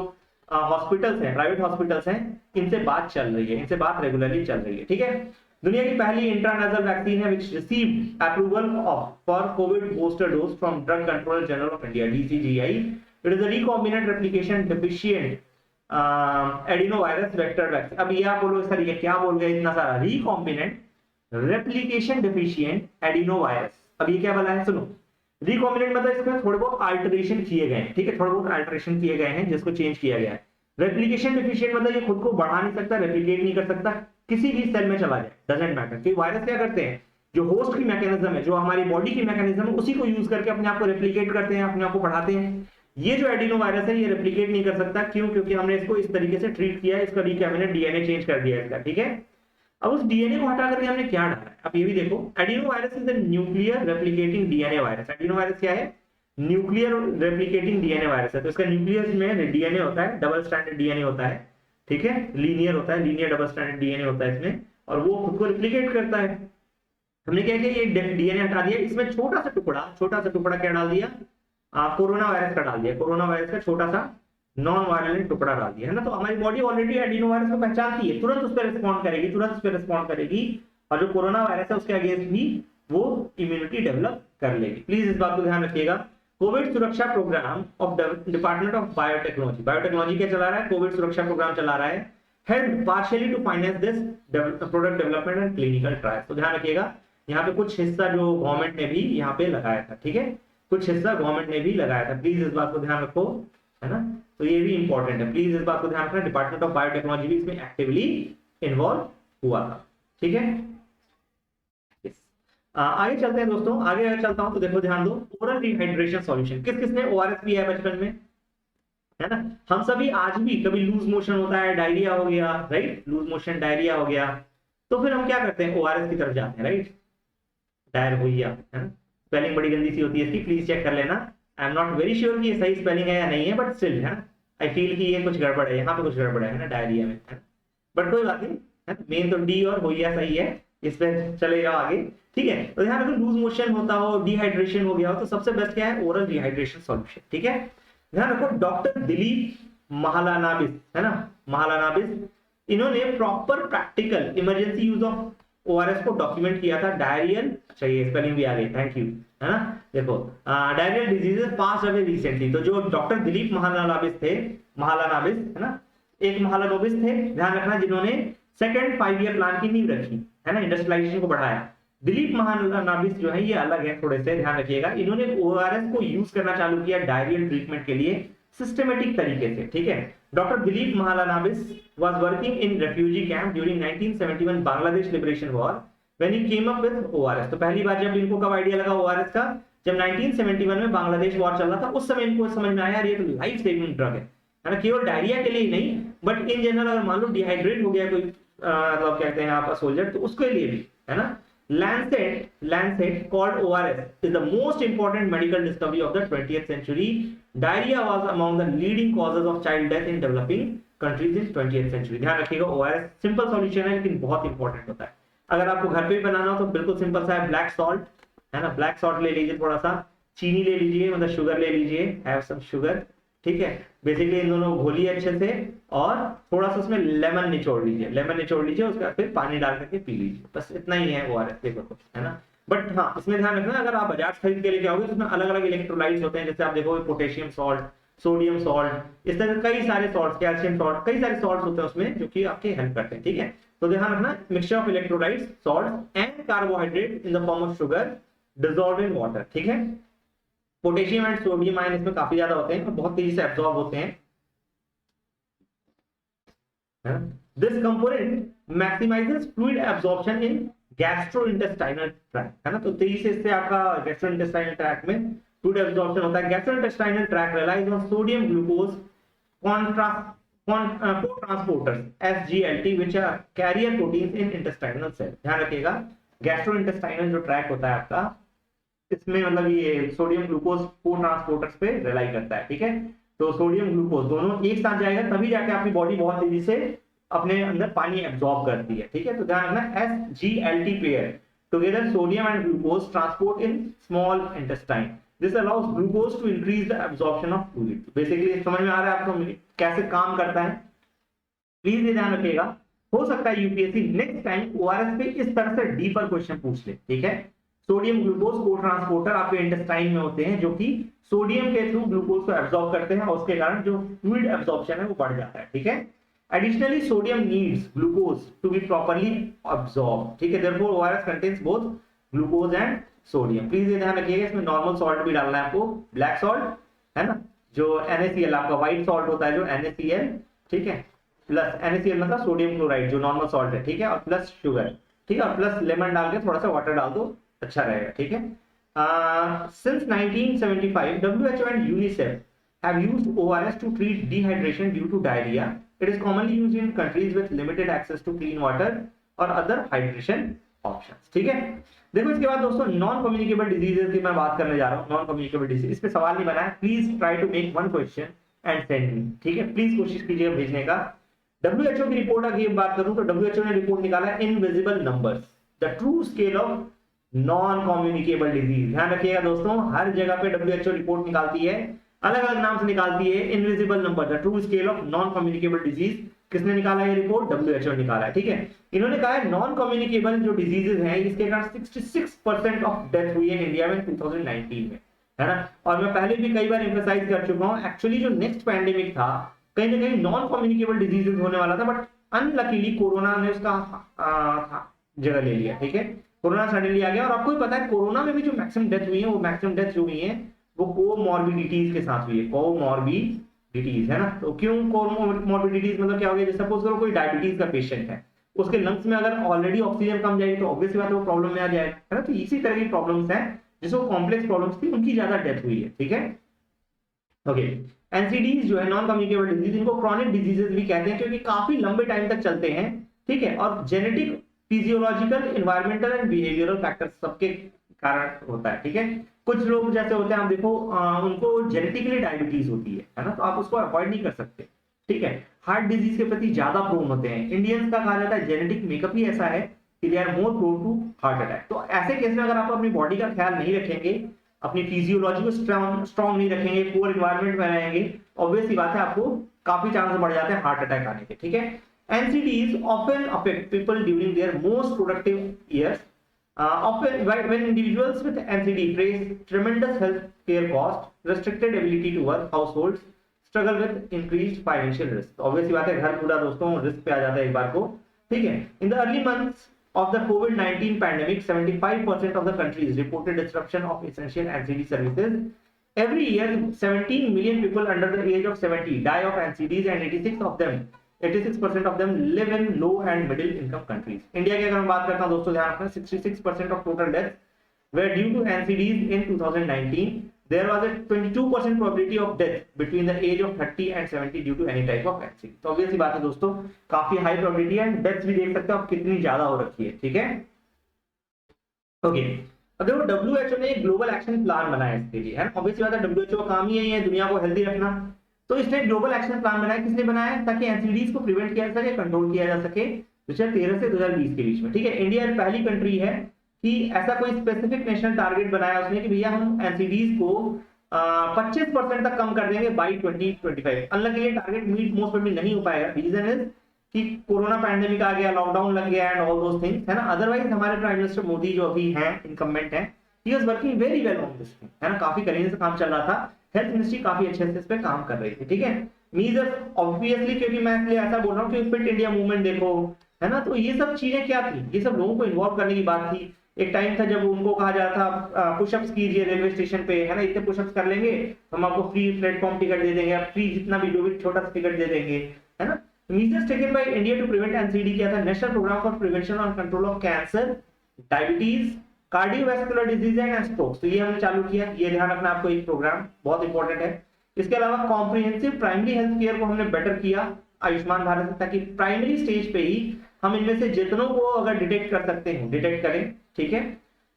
हॉस्पिटल्स हैं, प्राइवेट हॉस्पिटल्स हैं, इनसे बात चल रही है, इनसे बात रेगुलरली चल रही है, ठीक है। दुनिया की पहली इंट्रानेशनल वैक्सीन है which received approval for Covid booster dose from drug controller general of India DCGI। It is a recombinant replication deficient adenovirus vector vaccine. अब ये आप बोलो सर ये क्या बोल गए इतना सारा, रिकॉम्बिनेंट रेप्लिकेशन डेफिशिएंट एडिनोवायरस, अब ये क्या बोला है सुनो, रिकॉम्बिनेंट मतलब इसमें थोड़े बहुत अल्टरेशन किए गए हैं, ठीक है, थोड़े बहुत अल्टरेशन किए गए हैं जिसको चेंज किया गया है। रेप्लिकेशन डिफिशिएंट मतलब ये खुद को बढ़ा नहीं सकता, रेप्लिकेट नहीं कर सकता, किसी भी सेल में चला जाए, डजंट मैटर। कि वायरस क्या करते हैं, जो होस्ट की मैकेनिज्म है, जो हमारी बॉडी की मैकेनिज्म है, उसी को यूज करके अपने आप को रेप्लिकेट करते हैं, अपने आप को बढ़ाते हैं। ये जो एडिनो वायरस है ये रेप्लिकेट नहीं कर सकता, क्यों? क्योंकि हमने इसको इस तरीके से ट्रीट किया है, इसका रिकॉम्बिनेंट डीएनए चेंज कर दिया इसका, ठीक है। अब उस डीएनए को हटा करके हमने क्या डाला है, अब ये भी देखो, adeno virus is the nuclear replicating DNA virus. Adeno virus क्या है? न्यूक्लियर रेप्लिकेटिंग डीएनए वायरस है। तो इसका न्यूक्लियस में डीएनए होता है, डबल स्ट्रैंडेड डीएनए होता है, ठीक है, लीनियर होता है, लीनियर डबल स्ट्रैंडेड डीएनए होता है इसमें, और वो खुद को रेप्लिकेट करता है। हमने क्या किया, ये डीएनए हटा दिया, इसमें छोटा सा टुकड़ा क्या डाल दिया, कोरोना वायरस का डाल दिया, कोरोना वायरस का छोटा सा नॉन वायलेंट टुकड़ा डाल दिया, है ना। तो हमारी बॉडी ऑलरेडी एडिनो वायरस को पहचानती है, तुरंत उस पर रिस्पॉन्ड करेगी, तुरंत उस पर रिस्पॉन्ड करेगी, और जो कोरोना वायरस है उसके अगेंस्ट भी वो इम्यूनिटी डेवलप कर लेगी। प्लीज इस बात को ध्यान रखिएगा। Covid Suraksha programme of department of biotechnology, biotechnology क्या चला रहा है? कोविड सुरक्षा प्रोग्राम चला रहा है, help partially to finance this product development and clinical trials. तो ध्यान रखिएगा, यहाँ पे कुछ हिस्सा जो गवर्नमेंट ने भी यहाँ पे लगाया था, ठीक है, कुछ हिस्सा गवर्नमेंट ने भी लगाया था। प्लीज इस बात को ध्यान रखो, है ना। तो ये भी इंपॉर्टेंट है, प्लीज इस बात को ध्यान रखना। डिपार्टमेंट ऑफ बायोटेक्नोलॉजी भी इसमें एक्टिवली इन्वॉल्व हुआ था, ठीक है। आगे चलते हैं दोस्तों, आगे अगर चलता हूं तो देखो ध्यान दो, ओरल रिहाइड्रेशन सॉल्यूशन। किस किसने ओआरएस पिया है बचपन में, है ना। हम सभी आज भी कभी लूज मोशन होता है, डायरिया हो गया, राइट, लूज मोशन डायरिया हो गया, तो फिर हम क्या करते हैं, ओआरएस की तरफ जाते हैं, राइट, डायरिया, है ना। स्पेलिंग बड़ी गंदी सी होती है इसकी, प्लीज चेक कर लेना। I am not very sure कि ये सही स्पेलिंग है या नहीं है, बट स्टिल, है ना, आई फील कि ये कुछ गड़बड़ है, यहाँ पे कुछ गड़बड़ है ना, डायरिया में, है ना, बट कोई बात नहीं, है ना। मेन तो डी और होइया सही है, इस पे चले जाओ आगे, ठीक है। तो ध्यान रखो, लूज मोशन होता हो, डिहाइड्रेशन हो गया हो, तो सबसे बेस्ट क्या है, ओरल डिहाइड्रेशन सॉल्यूशन, ठीक है। ध्यान रखो, डॉक्टर दिलीप महालानाबिस, है ना, महालानाबिस, इन्होंने proper practical emergency use of ORS को डॉक्यूमेंट किया था। डायरियल, अच्छा ये स्पेलिंग भी आ गई, थैंक यू, है ना। देखो, diarrhoeal diseases pass away recently, तो जो डॉक्टर दिलीप महालानाबिस थे, महालानाबिस, है ना, एक महालानोबिस थे, ध्यान रखना, जिन्होंने सेकंड 5 ईयर प्लान की नींव रखी, है ना, इंडस्ट्रियलाइजेशन को बढ़ाया। दिलीप महालानाबिस जो है ये अलग है थोड़े से, ध्यान रखिएगा। इन्होंने ओआरएस को यूज करना चालू किया डायरियल ट्रीटमेंट के लिए सिस्टमेटिक तरीके से, ठीक है। Doctor Dilip Mahalanobis was working in refugee camp during 1971 Bangladesh liberation war when he came up with ORS. तो पहली बार जब इनको कब आइडिया लगा ओआरएस का, जब 1971 में बांग्लादेश वॉर चल रहा था, उस समय इनको समझ में आया यार ये तो लाइफ सेविंग ड्रग है ना, केवल डायरिया के लिए ही नहीं, बट इन जनरल अगर मान लो डिहाइड्रेट हो गया कोई, मतलब कहते हैं आप सोल्जर, तो उसके लिए भी, है ना। Lancet called ORS is the most important medical discovery of the 20th century. Diarrhea was among the leading causes of child death in developing countries in 20th century. ध्यान रखिएगा, ORS सिंपल सॉल्यूशन है लेकिन बहुत important होता है। अगर आपको घर पे भी बनाना हो तो बिल्कुल सिंपल सा है, ब्लैक सॉल्ट, है ना, ब्लैक सॉल्ट ले लीजिए, थोड़ा सा चीनी ले लीजिए, मतलब शुगर ले लीजिए, हैव सम शुगर, ठीक है। बेसिकली इन दोनों को घोलिए अच्छे से, और थोड़ा सा उसमें लेमन निचोड़ लीजिए, उसके बाद फिर पानी डाल करके पी लीजिए, बस इतना ही है ओआरएस, देखो, है ना। बट हाँ, इसमें ध्यान रखना, अगर आप बजाज खरीद के लेके आओगे तो उसमें अलग अलग इलेक्ट्रोलाइट्स होते हैं, जैसे आप देखोगे पोटेशियम सॉल्ट, सोडियम सॉल्ट, इस तरह कई सारे सॉल्ट, कैल्शियम सॉल्ट, कई सारे सॉल्ट होते हैं उसमें जो कि आपके हेल्प करते हैं, ठीक है। तो ध्यान रखना, mixture of electrolytes, salt and carbohydrate in the form of sugar dissolved in water, ठीक है। पोटेशियम एंड सोडियम आयन इसमें काफी ज्यादा होते हैं और बहुत तेजी से एब्जॉर्ब होते हैं। This component maximises fluid absorption in gastrointestinal tract, है ना। तो तेजी से इससे आपका गैस्ट्रोइंटेस्टाइनल ट्रैक्ट में फ्लूइड एब्जॉर्प्शन होता है। Gastrointestinal tract relies on sodium glucose co-transporters SGLT which are carrier proteins in intestinal cell। ध्यान रखिएगा, गैस्ट्रोइंटेस्टाइनल जो ट्रैक्ट होता है आपका, इसमें मतलब ये सोडियम ग्लूकोज को ट्रांसपोर्टर्स पे रिलाई करता है, ठीक है। तो सोडियम ग्लूकोज दोनों एक साथ जाएगा तभी जाके आपकी बॉडी बहुत तेजी से अपने अंदर पानी एब्जॉर्ब करती है, ठीक है। तो ध्यान रखना, SGLT pair together sodium and glucose transport in small intestine, this allows glucose to increase the absorption of fluid. Basically समझ में आ रहा है आपको कैसे काम करता है, प्लीज ये ध्यान रखिएगा। हो सकता है यूपीएससी नेक्स्ट टाइम ओआरएस पे इस तरह से डीपर क्वेश्चन पूछ ले, ठीक है। सोडियम ग्लूकोज को ट्रांसपोर्टर आपके इंटेस्टाइन में होते हैं जो कि सोडियम के थ्रू ग्लूकोज को एब्जॉर्ब करते हैं और उसके कारण जो फ्लूइड एब्जॉर्प्शन है वो बढ़ जाता है, ठीक है। Additionally sodium needs glucose to be properly absorb, ठीक है। Therefore ORS contains both glucose and sodium. Please ये ध्यान रखिएगा, इसमें नॉर्मल सॉल्ट भी डालना है आपको, ब्लैक सॉल्ट है ना, जो NaCl आपका व्हाइट सॉल्ट होता है जो NaCl, ठीक है, प्लस NaCl मतलब सोडियम क्लोराइड जो नॉर्मल सॉल्ट है, ठीक है, और प्लस शुगर, ठीक है, और प्लस लेमन डाल के थोड़ा सा वाटर डाल दो, अच्छा रहेगा, ठीक है। Since 1975, WHO and UNICEF have used ORS to treat dehydration due to diarrhea. It is commonly used in countries with limited access to clean water or other hydration options. ठीक है, देखो इसके बाद दोस्तों नॉन कम्युनिकेबल डिजीजेस की मैं बात करने जा रहा हूँ। नॉन कम्युनिकेबल डिजीज, इस पे सवाल नहीं बना है, please try to make one question and send me, ठीक है, प्लीज कोशिश कीजिएगा भेजने का। WHO की रिपोर्ट की बात करूं तो WHO ने रिपोर्ट निकाला invisible numbers, the true scale of non communicable disease. ध्यान रखिएगा दोस्तों, हर जगह पे WHO रिपोर्ट निकालती है, अलग अलग नाम से निकालती है। Invisible number, the true scale of non communicable disease, किसने निकाला है रिपोर्ट? WHO निकाला है, ठीक है। इन्होंने कहा है नॉन कम्युनिकेबल जो डिजीजेस हैं इसके कारण 66% ऑफ डेथ हुई है इंडिया में 2019 में, है ना। और मैं पहले भी कई बार एम्फसाइज कर चुका हूं, एक्चुअली जो नेक्स्ट पैंडेमिक था कहीं ना कहीं नॉन कम्युनिकेबल डिजीजेस होने वाला था, बट अनलकीली कोरोना ने उसका जगह ले लिया, ठीक है। कोरोना सडनली आ गया, और आपको भी पता है कोरोना में भी जो मैक्सिमम डेथ हुई है, वो मैक्सिमम डेथ जो हुई है वो कोमॉर्बिडिटीज के साथ हुई है, कोमॉर्बिडिटीज, है ना। तो क्यों कोमॉर्बिडिटीज, मतलब क्या हो गया, जैसे सपोज करो कोई डायबिटीज का पेशेंट है, उसके लंग्स में अगर ऑलरेडी ऑक्सीजन कम जाएगी तो ऑब्वियस बात है वो प्रॉब्लम में आ जाएगा, है ना। तो इसी तरह की प्रॉब्लम्स हैं जिसको कॉम्प्लेक्स प्रॉब्लम्स थी, उनकी ज्यादा डेथ हुई है, ठीक है। ओके, एनसीडीज जो है नॉन कम्युनिकेबल डिजीज, इनको क्रॉनिक डिजीजेस भी कहते हैं क्योंकि काफी लंबे टाइम तक चलते हैं, ठीक है। और genetic, physiological, environmental and behavioural factors सबके कारण होता है, ठीक है। कुछ लोग जैसे होते हैं, आप देखो उनको जेनेटिकली डायबिटीज होती है ना, तो आप उसको अवॉइड नहीं कर सकते, ठीक है। हार्ट डिजीज के प्रति ज्यादा प्रोन होते हैं, इंडियंस का कहा जाता है जेनेटिक मेकअप ही ऐसा है कि they are more prone to heart attack. तो ऐसे केस में अगर आप अपनी बॉडी का ख्याल नहीं रखेंगे, अपनी फिजियोलॉजी को स्ट्रॉन्ग नहीं रखेंगे, पुअर एनवायरनमेंट में रहेंगे, ऑब्वियस सी बात है आपको काफी चांस बढ़ जाते हैं हार्ट अटैक आने के, ठीक है। NCDs often affect people during their most productive years. Often, when individuals with NCD face tremendous health care cost, restricted ability to work, households struggle with increased financial risk. तो obvious बात है घर पूरा दोस्तों रिस्क पे आ जाता है एक बार को, ठीक है। In the early months of the COVID-19 pandemic, 75% of the countries reported disruption of essential NCD services. Every year, 17 million people under the age of 70 die of NCDs, and 86% of them live in low and middle income countries. India की अगर मैं बात करता हूं दोस्तों, ध्यान रखना 66% of total deaths were due to NCDs in 2019. There was a 22% probability of death between the age of 30 and 70 due to any type of NCD. तो obvious बात है दोस्तों, काफी हाई प्रोबेबिलिटी है, डेथ्स भी देख सकते हो आप कितनी ज्यादा हो रखी है, ठीक है। ओके, अब देखो WHO ने एक ग्लोबल एक्शन प्लान बनाया इसके लिए, है ना। ऑब्वियस बात है WHO का काम ही यही है दुनिया को हेल्दी रखना, तो इसने ग्लोबल एक्शन प्लान बनाया। किसने बनाया? ताकि एनसीडीज को प्रिवेंट किया जा सके, कंट्रोल किया जा सके 2013 से 2020 के बीच में, ठीक है। इंडिया पहली कंट्री है कि ऐसा कोई स्पेसिफिक नेशनल टारगेट बनाया उसने कि भैया हम एनसीडीज को 25% तक कम कर देंगे बाई 2025। अनलकी ये टारगेट मीट मोस्ट प्रोबेबली नहीं हो पाएगा, रीजन इज कि कोरोना पैंडेमिक आ गया, लॉकडाउन लग गया एंड ऑल दोस थिंग्स, है ना। अदरवाइज हमारे प्राइम मिनिस्टर मोदी जो अभी हैं इनकम्बेंट हैं, he was working very well on this, है ना, काफी करीने से काम चल रहा था। हेल्थ मिनिस्ट्री काफी अच्छे से इस पे काम कर रही थी, ठीक है। मीजर ऑब्वियसली, क्योंकि मैं इसलिए ऐसा बोल रहा हूँ कि फिट इंडिया मूवमेंट देखो, है ना, तो ये सब चीजें क्या थी, ये सब लोगों को इन्वॉल्व करने की बात थी। एक टाइम था जब उनको कहा जाता था पुशअप्स कीजिए रेलवे स्टेशन पे, है ना, इतने पुशअप्स कर लेंगे हम आपको फ्री प्लेटफॉर्म टिकट दे देंगे, फ्री जितना भी जो भी छोटा सा टिकट दे देंगे, है ना। measures taken by India to prevent NCD क्या था? नेशनल प्रोग्राम फॉर प्रिवेंशन और control of cancer, diabetes, cardiovascular disease and strokes, तो ये हमने चालू किया, ये ध्यान रखना आपको, एक प्रोग्राम बहुत इंपॉर्टेंट है। इसके अलावा कॉम्प्रिहेंसिव प्राइमरी हेल्थ केयर को हमने बेटर किया आयुष्मान भारत, ताकि प्राइमरी स्टेज पे ही हम इनमें से जितनों को अगर डिटेक्ट कर सकते हैं डिटेक्ट करें, ठीक है।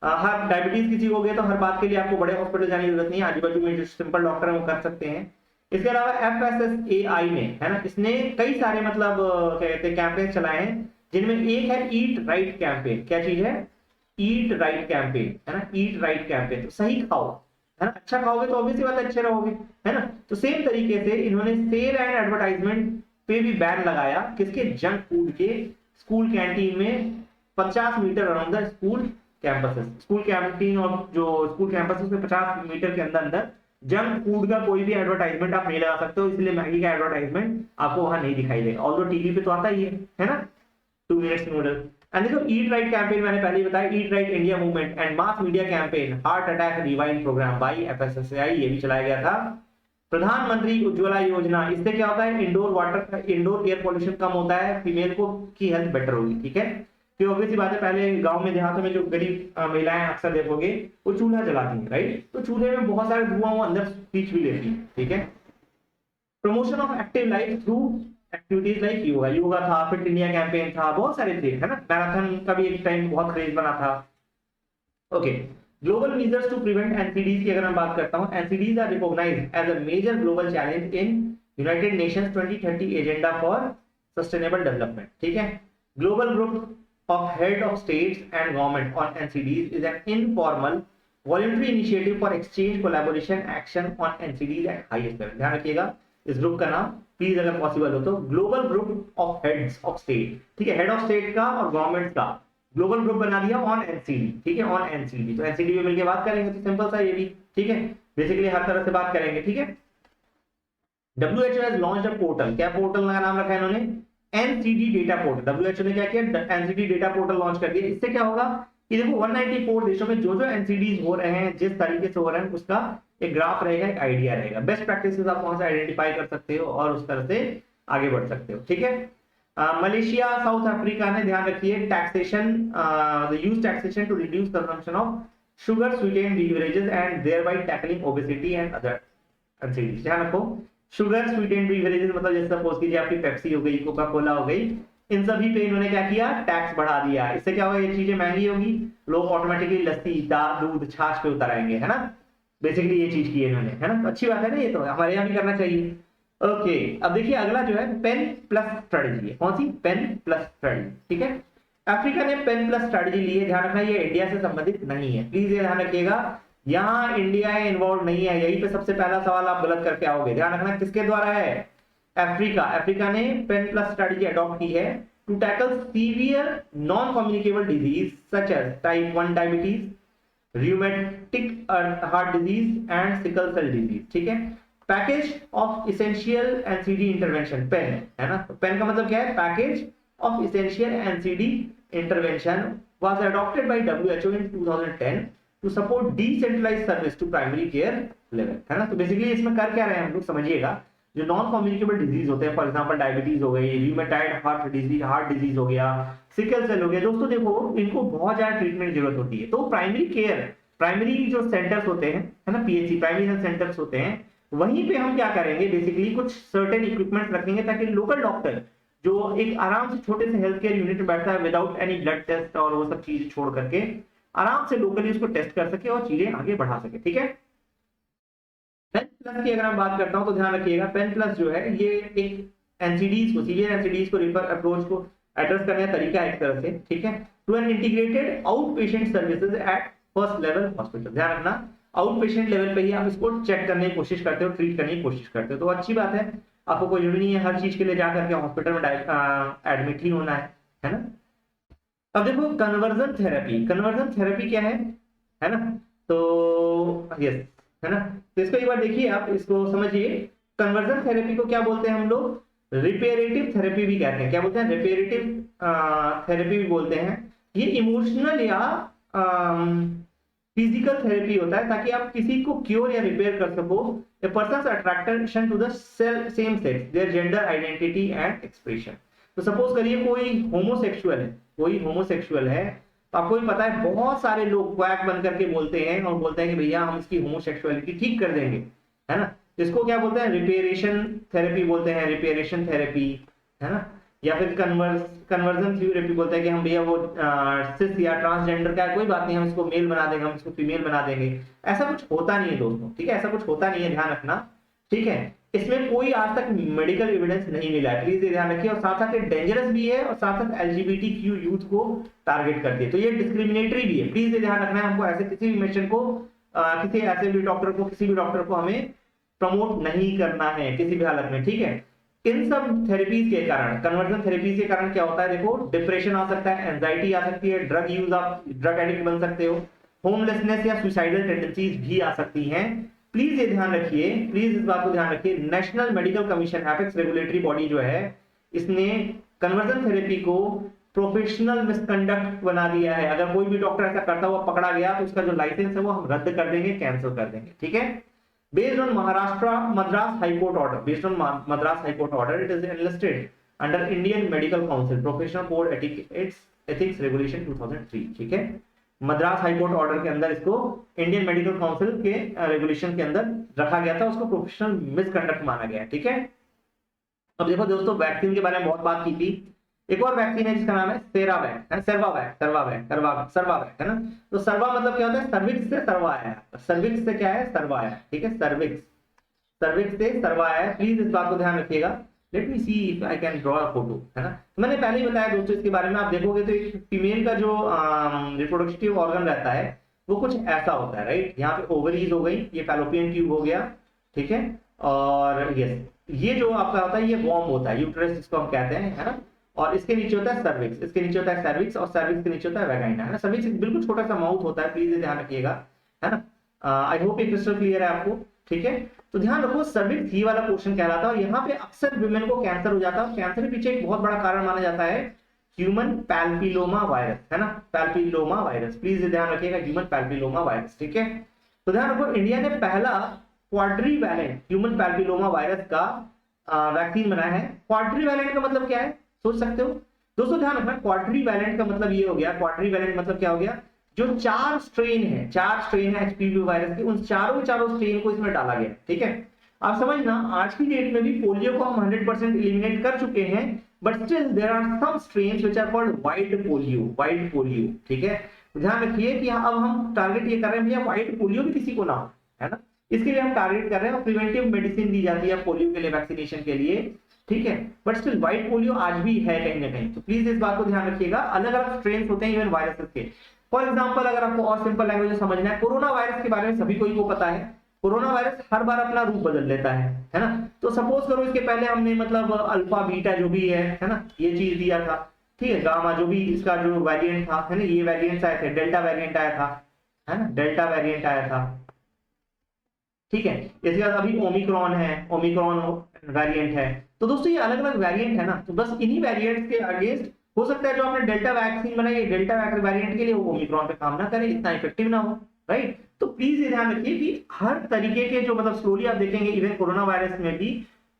हर डायबिटीज किसी को हो गया तो हर बात के लिए आपको बड़े हॉस्पिटल जाने की जरूरत नहीं है, आजू बाजू में जो सिंपल डॉक्टर है वो कर सकते हैं। इसके अलावा FSSAI ने, है ना, इसने कई सारे मतलब क्या कहते हैं कैंपेन चलाए हैं, जिनमें एक है ईट राइट कैंपेन। क्या चीज है? ईट राइट कैंपेन, है ना, ईट राइट कैंपेन, तो सही खाओ, है ना, अच्छा खाओगे तो ऑब्वियसली बात अच्छे रहोगे, है ना। तो सेम तरीके से इन्होंने सेल एंड एडवर्टाइजमेंट पे भी बैन लगाया, किसके? जंक फूड के। स्कूल कैंटीन में 50 metre around the school campuses, school canteen और जो स्कूल कैंपस उसमें 50 मीटर के अंदर जंक फूड का कोई भी एडवर्टाइजमेंट आप नहीं लगा सकते हो, इसलिए मैगी का एडवर्टाइजमेंट आपको वहां नहीं दिखाई देगा। ऑल्दो टीवी पे तो आता ही है ना, 2 मिनट्स नूडल, एंड देखो ईट राइट कैंपेन मैंने पहले ही बताया, eat right India movement and mass media campaign heart attack rewind programme by FSSAI, ये भी चलाया गया था। प्रधानमंत्री उज्ज्वला योजना, इससे क्या होता है, इंडोर एयर पोल्यूशन कम होता है, फीमेल को की हेल्थ बेटर होगी, ठीक है। तो ऑब्वियस सी बात है, पहले गांव में देहातों में जो गरीब महिलाएं अक्सर देखोगे वो चूल्हा जलाती हैं, राइट, तो चूल्हे में बहुत सारे धुआं वो अंदर खींच भी लेती है, ठीक है। Promotion of active life through activities like yoga, yoga था, फिट इंडिया कैंपेन था, बहुत सारे थे, है ना। मैराथन का भी एक टाइम बहुत क्रेज बना था। Okay, global measures to prevent NCDs की अगर मैं बात करता हूं, NCDs are recognised as a major global challenge in United Nations 2030 agenda for sustainable development, ठीक है। Global group of head of states and government on NCDs is an informal voluntary initiative for exchange collaboration action on NCDs at highest level। ध्यान रखिएगा इस group का नाम please अगर possible हो तो global group of heads of state, ठीक है, हेड ऑफ स्टेट का और गवर्नमेंट का ग्लोबल ग्रुप बना दिया ऑन एनसीडी, ठीक है, ऑन एनसीडी। तो एनसीडी में मिलकर बात करेंगे तो सिंपल सा ये भी, ठीक है, बेसिकली हर तरह से बात करेंगे, ठीक है। WHO has launched a portal, क्या पोर्टल का नाम रखा है इन्होंने, एनसीडी डेटा पोर्टल। WHO ने क्या किया, एनसीडी डेटा पोर्टल लॉन्च कर दिया। इससे क्या होगा कि देखो 194 देशों में जो जो एनसीडीज हो रहे हैं, जिस तरीके से हो रहे हैं, उसका एक ग्राफ रहेगा, एक आइडिया रहेगा, बेस्ट प्रैक्टिसेस आप वहां से आइडेंटिफाई कर सकते हो और उस तरह से आगे बढ़ सकते हो, ठीक है। मलेशिया, साउथ अफ्रीका ने, ध्यान रखिए, taxation use taxation to reduce consumption of sugar sweetened beverages and thereby tackling obesity and other NCDs. ध्यान रखो, शुगर स्वीटेंड बेवरेजेस मतलब जैसे सपोज कीजिए आपकी पेप्सी हो गई, कोका कोला हो गई, इन सभी पे इन्होंने क्या किया, टैक्स बढ़ा दिया। इससे क्या होगा, ये चीजें महंगी होगी, लोग ऑटोमेटिकली लस्सी, दूध, छाछ पे उतर आएंगे, है ना। बेसिकली ये चीज की है इन्होंने, है ना, तो अच्छी बात है ना, ये तो हमारे यहाँ भी करना चाहिए। ओके, अब देखिए अगला जो है पेन प्लस स्ट्रेटेजी है, कौन सी, पेन प्लस स्ट्रेटेजी, ठीक है। अफ्रीका ने पेन प्लस स्ट्रेटेजी ली है, ध्यान रखना ये इंडिया से संबंधित नहीं है, प्लीज ये ध्यान रखिएगा, यहाँ इंडिया इन्वॉल्व नहीं है, यही पे सबसे पहला सवाल आप गलत करके आओगे। ध्यान रखना किसके द्वारा है, अफ्रीका ने पेन प्लस स्ट्रेटेजी अडॉप्ट की है to tackle severe non communicable disease such as type 1 diabetes, rheumatic heart disease and sickle cell disease, ठीक है। Package of essential NCD intervention, PEN है ना, तो पेन का मतलब क्या है, package of essential NCD intervention was adopted by WHO in 2010 to support decentralised service to primary care level, है ना। तो बेसिकली इसमें कर क्या रहे हैं हम लोग, समझिएगा, जो नॉन कम्युनिकेबल डिजीज होते हैं, फॉर एग्जांपल डायबिटीज हो गई, र्यूमेटाइड हार्ट डिजीज हो गया, सिकल सेल हो गया, दोस्तों देखो इनको बहुत ज्यादा ट्रीटमेंट की जरूरत होती है। तो प्राइमरी जो सेंटर्स होते हैं, है ना, पीएचसी प्राइमरी हेल्थ सेंटर्स होते हैं, वहीं पे हम क्या करेंगे, बेसिकली कुछ सर्टेन इक्विपमेंट्स रखेंगे ताकि लोकल डॉक्टर जो एक आराम से छोटे से हेल्थ केयर यूनिट में बैठता है विदाउट एनी ब्लड टेस्ट और वो सब चीजें छोड़ करके आराम से लोकली उसको टेस्ट कर सके और चीजें आगे बढ़ा सके, ठीक है। पेन प्लस की अगर मैं बात करता हूं तो ध्यान रखिएगा, पेन प्लस जो है ये एक एनसीडीज को, सीवियर एनसीडीज को रिफर अप्रोच को एड्रेस करने का तरीका है एक तरह से, ठीक है, to an integrated out patient services at first level hospital. ध्यान रखना आउट पेशेंट लेवल पे ही आप इसको चेक करने की कोशिश करते हो, ट्रीट करने की कोशिश करते हो, तो अच्छी बात है, आपको कोई जरूरी नहीं है हर चीज के लिए जाकर के हॉस्पिटल में एडमिट ही होना है ना। अब देखो कन्वर्जन थेरेपी क्या है ना, तो यस, है ना, तो इसको एक बार देखिए, आप इसको समझिए। कन्वर्जन थेरेपी को क्या बोलते हैं हम लोग, रिपेरेटिव थेरेपी भी कहते हैं, क्या बोलते हैं, रिपेरेटिव थेरेपी भी बोलते हैं। ये इमोशनल या फिजिकल थेरेपी होता है ताकि आप किसी को क्योर या रिपेयर कर सको a person's attraction to the same sex, their gender identity and expression. तो सपोज करिए कोई होमोसेक्सुअल है, तो आपको भी पता है बहुत सारे लोग क्वैक बन करके बोलते हैं और बोलते हैं कि भैया हम इसकी होमोसेक्सुअलिटी ठीक कर देंगे, है ना, इसको क्या बोलते हैं, रिपेरेशन थेरेपी बोलते हैं, रिपेरेशन थेरेपी, है ना, या फिर कन्वर्जन थेरेपी बोलते हैं कि हम भैया वो सिस या ट्रांसजेंडर का कोई बात नहीं, हम इसको मेल बना देंगे, हम इसको फीमेल बना देंगे। ऐसा कुछ होता नहीं है दोस्तों, ठीक है, ऐसा कुछ होता नहीं है, ध्यान रखना, ठीक है। इसमें कोई आज तक मेडिकल एविडेंस नहीं मिला है, प्लीज ध्यान रखिए, और साथ साथ डेंजरस भी है और साथ साथ LGBTQ यूथ को टारगेट करती है, तो ये डिस्क्रिमिनेटरी भी है, प्लीज ध्यान रखना है। हमको ऐसे किसी भी मिशन को किसी ऐसे भी डॉक्टर को हमें प्रमोट नहीं करना है किसी भी हालत में, ठीक है। इन सब थेरेपीज के कारण, कन्वर्जन थेरेपीज के कारण क्या होता है, देखो डिप्रेशन आ सकता है, एंजाइटी आ सकती है, ड्रग एडिक्ट बन सकते हो, होमलेसनेस या सुसाइडल टेंडेंसीज भी आ सकती हैं। प्लीज ये ध्यान रखिए, प्लीज इस बात को ध्यान रखिए, national medical commission apex regulatory body जो है, इसने कन्वर्जन थेरेपी को प्रोफेशनल मिसकंडक्ट बना दिया है। अगर कोई भी डॉक्टर ऐसा करता हुआ पकड़ा गया तो उसका जो लाइसेंस है वो हम रद्द कर देंगे, कैंसिल कर देंगे, ठीक है। Based on Maharashtra Madras High Court order, based on Madras High Court order, it is enlisted under Indian Medical Council Professional Code Ethics Regulation 2003, ठीक है। मद्रास हाई कोर्ट ऑर्डर के अंदर इसको इंडियन मेडिकल काउंसिल के रेगुलेशन के अंदर रखा गया था, उसको प्रोफेशनल मिसकंडक्ट माना गया है, ठीक है। अब देखो दोस्तों, वैक्सीन के बारे में बहुत बात की थी। एक और वैक्सीन है जिसका नाम है सर्वावैक है ना। तो सर्वा मतलब क्या होता है, सर्विक्स से सर्वा आया है, सर्विक्स से क्या है, सर्वा आया, ठीक है, सर्विक्स से सर्वा आया है। प्लीज इस बात को ध्यान रखिएगा। Let me see if I can draw a photo, है ना। तो मैंने पहले ही बताया दोस्तों इसके बारे में, आप देखोगे तो एक फीमेल का जो रिप्रोडक्टिव ऑर्गन रहता है वो कुछ ऐसा होता है, राइट। यहाँ पे ओवरीज हो गई, ये फैलोपियन ट्यूब हो गया, ठीक है, और ये जो आपका होता है ये वॉर्म होता है, यूट्रस जिसको हम कहते हैं, है ना। और इसके नीचे होता है सर्विक्स, इसके नीचे होता है सर्विक्स, और सर्विक्स के नीचे होता है वैजाइना, है ना। सर्विक्स बिल्कुल छोटा सा माउथ होता है, प्लीज ध्यान रखिएगा, है ना। आई होप ये क्रिस्टल क्लियर है आपको, ठीक है। तो ध्यान रखो, सर्विक्स ये वाला पोर्शन कहलाता है, और यहाँ पे अक्सर विमेन को कैंसर हो जाता है। कैंसर के पीछे एक बहुत बड़ा कारण माना जाता है ह्यूमन पैल्पिलोमा वायरस, है ना, पैल्पिलोमा वायरस, प्लीज ध्यान रखिएगा, ह्यूमन पैल्पिलोमा वायरस, ठीक है। तो ध्यान रखो, इंडिया ने पहला क्वाड्रीवैलेंट ह्यूमन पैल्पिलोमा वायरस का वैक्सीन बनाया है। क्वाड्रीवैलेंट का मतलब क्या है, सोच सकते हो दोस्तों। ध्यान रखना, क्वाड्रीवैलेंट का मतलब ये हो गया, क्वाड्रीवैलेंट मतलब क्या हो गया, जो चार स्ट्रेन है एचपीवी वायरस के, उन चारों स्ट्रेन को इसमें डाला गया, ठीक है। आप समझना, आज की डेट में भी पोलियो को हम 100% एलिमिनेट कर चुके हैं, but still there are some strains which are called wild polio, ठीक है। ध्यान रखिए कि अब हम टारगेट ये कर रहे हैं भैया वाइल्ड पोलियो भी किसी को ना हो, है ना। इसके लिए हम टारगेट कर रहे हैं, और प्रिवेंटिव मेडिसिन दी जाती है पोलियो के लिए, वैक्सीनेशन के लिए, ठीक है। बट स्टिल वाइल्ड पोलियो आज भी है कहीं ना कहीं, तो प्लीज इस बात को ध्यान रखिएगा। अलग अलग स्ट्रेन होते हैं इवन वायरसेस के। फॉर एग्जांपल, अगर आपको और सिंपल लैंग्वेज में समझना है, कोरोना वायरस के बारे में सभी को पता है, कोरोना वायरस हर बार अपना रूप बदल लेता है ना। तो सपोज करो इसके पहले हमने मतलब अल्फा बीटा जो भी है ना, ये चीज दिया था, ठीक है, गामा जो भी इसका जो वेरिएंट था, है ना, ये वेरिएंट्स आए थे, डेल्टा वेरिएंट आया था, है ना, डेल्टा वेरिएंट आया था, ठीक है। इसके बाद अभी ओमिक्रॉन है, ओमिक्रॉन वेरिएंट है। तो दोस्तों ये अलग अलग वेरिएंट है ना, तो बस इन्हीं वेरिएंट्स के अगेंस्ट हो सकता है जो आपने डेल्टा वैक्सीन बनाई है, डेल्टा वेरिएंट के लिए वो ओमिक्रॉन पे काम ना करे, इतना इफेक्टिव ना हो, राइट। तो प्लीज ये ध्यान रखिए कि हर तरीके के जो मतलब स्लोली आप देखेंगे इवन कोरोना वायरस में भी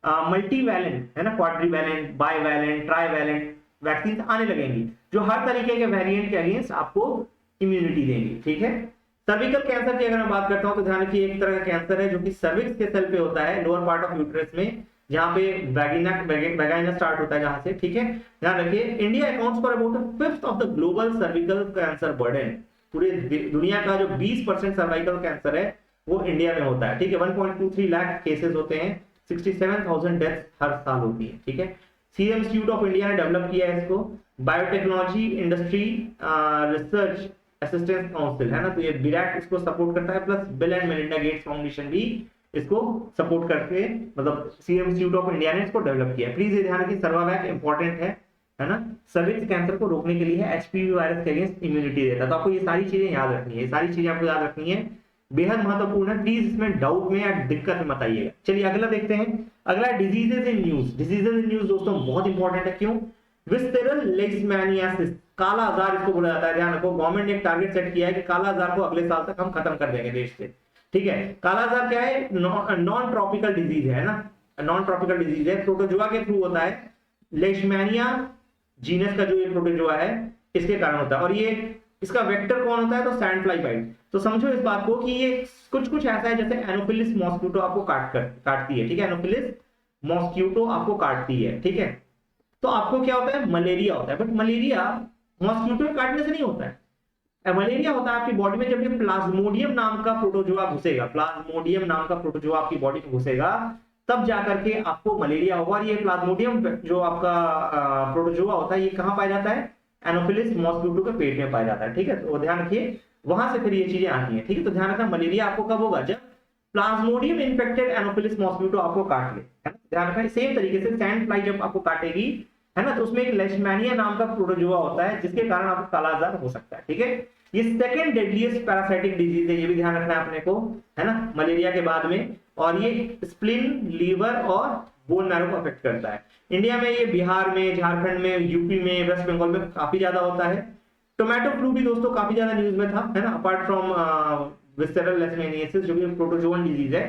मल्टीवैलेंट, है ना, क्वाड्रीवैलेंट, बाईवैलेंट, ट्राईवैलेंट वैक्सीन आने लगेंगी, जो हर तरीके के वेरिएंट के अगेंस्ट आपको इम्यूनिटी देंगी, ठीक है। सर्विकल कैंसर की अगर मैं बात करता हूं तो ध्यान रखिए, एक तरह का कैंसर है जो कि सर्विक्स के सेल पे होता है, लोअर पार्ट ऑफ यूट्रस में, जहां पे वैगिना स्टार्ट होता है, जहां से, ठीक है। ध्यान रखिए, India accounts for about 1/5 of the global cervical cancer burden. पूरे दुनिया का जो 20% सर्वाइकल कैंसर है वो इंडिया में होता है, ठीक है। 1.23 लाख केसेस होते हैं, 67,000 डेथ्स हर साल होती है, ठीक है। सीरम इंस्टीट्यूट ऑफ इंडिया ने डेवलप किया है इसको, biotechnology industry research assistance council, है ना, तो ये बिरैक इसको सपोर्ट करता है, plus bill and Melinda Gates foundation भी इसको सपोर्ट करके, मतलब सीरम इंस्टीट्यूट ऑफ इंडिया ने इसको डेवलप किया है। प्लीज ये ध्यान रखिए, सर्वावैक इंपॉर्टेंट है ना, सर्विक्स कैंसर को रोकने के लिए एचपीवी वायरस के अगेंस्ट इम्यूनिटी देता है। तो आपको ये सारी चीजें याद रखनी है, ये सारी चीजें आपको याद रखनी है, बेहद महत्वपूर्ण है। प्लीज इसमें डाउट में या दिक्कत में मत आइएगा। चलिए अगला देखते हैं, अगला डिजीजेस इन न्यूज दोस्तों बहुत इंपॉर्टेंट है। क्यों? विस्टेरल लेशमैनियासिस, काला आजार इसको बोला जाता है। ध्यान रखो, गवर्नमेंट ने एक टारगेट सेट किया है कि काला आजार को अगले साल तक हम खत्म कर देंगे देश से, ठीक है। काला आजार क्या है? नॉन ट्रॉपिकल डिजीज है ना, नॉन ट्रॉपिकल डिजीज है, प्रोटोजोआ के थ्रू होता है। लेशमैनिया जीनस का जो ये प्रोटोजोआ है इसके कारण होता है, और ये इसका वेक्टर कौन होता है? तो सैंड फ्लाई बाइट। तो समझो इस बात को कि ये कुछ ऐसा है जैसे एनोफिलिस मॉस्किटो आपको काटती है, ठीक है, एनोफिलिस मॉस्किटो आपको काटती है, ठीक है। तो आपको क्या होता है? मलेरिया होता है। बट मलेरिया मॉस्किटो काटने से नहीं होता है, मलेरिया होता है आपकी बॉडी में जब ये प्लाज्मोडियम नाम का प्रोटोजोआ घुसेगा, प्लाज्मोडियम नाम का प्रोटोजोआ आपकी बॉडी में घुसेगा, तब जाकर के आपको मलेरिया होगा। और ये प्लाज्मोडियम जो आपका प्रोटोजोआ होता है ये कहां पाया जाता है? एनोफिलिस मॉस्किटो के पेट में पाया जाता है, ठीक है। तो ध्यान रखिए, वहां से फिर ये चीजें आती हैं, ठीक है। तो ध्यान रखना, मलेरिया आपको कब होगा? जब प्लाज्मोडियम इन्फेक्टेड एनोफिलिस मॉस्किटो आपको काट ले, है ना। ध्यान रखना, सेम तरीके से सैंड फ्लाई जब आपको काटेगी, है ना, तो उसमें एक लेशमैनिया नाम का प्रोटोजोआ होता है जिसके कारण आपको काला आजार हो सकता है, ठीक है। ये सेकंड डेडलीस्ट पैरासाइटिक डिजीज है, ये भी ध्यान रखना है अपने को, है ना, मलेरिया के बाद में। और ये स्प्लिन, लीवर और बोन मैरो को अफेक्ट करता है। इंडिया में ये बिहार में, झारखंड में, यूपी में, वेस्ट बंगाल में काफी ज्यादा होता है। टोमेटो फ्लू भी दोस्तों काफी ज्यादा न्यूज में था, है ना, अपार्ट फ्रॉम विसेरल लेशमैनियासिस जो कि प्रोटोजोअन डिजीज है।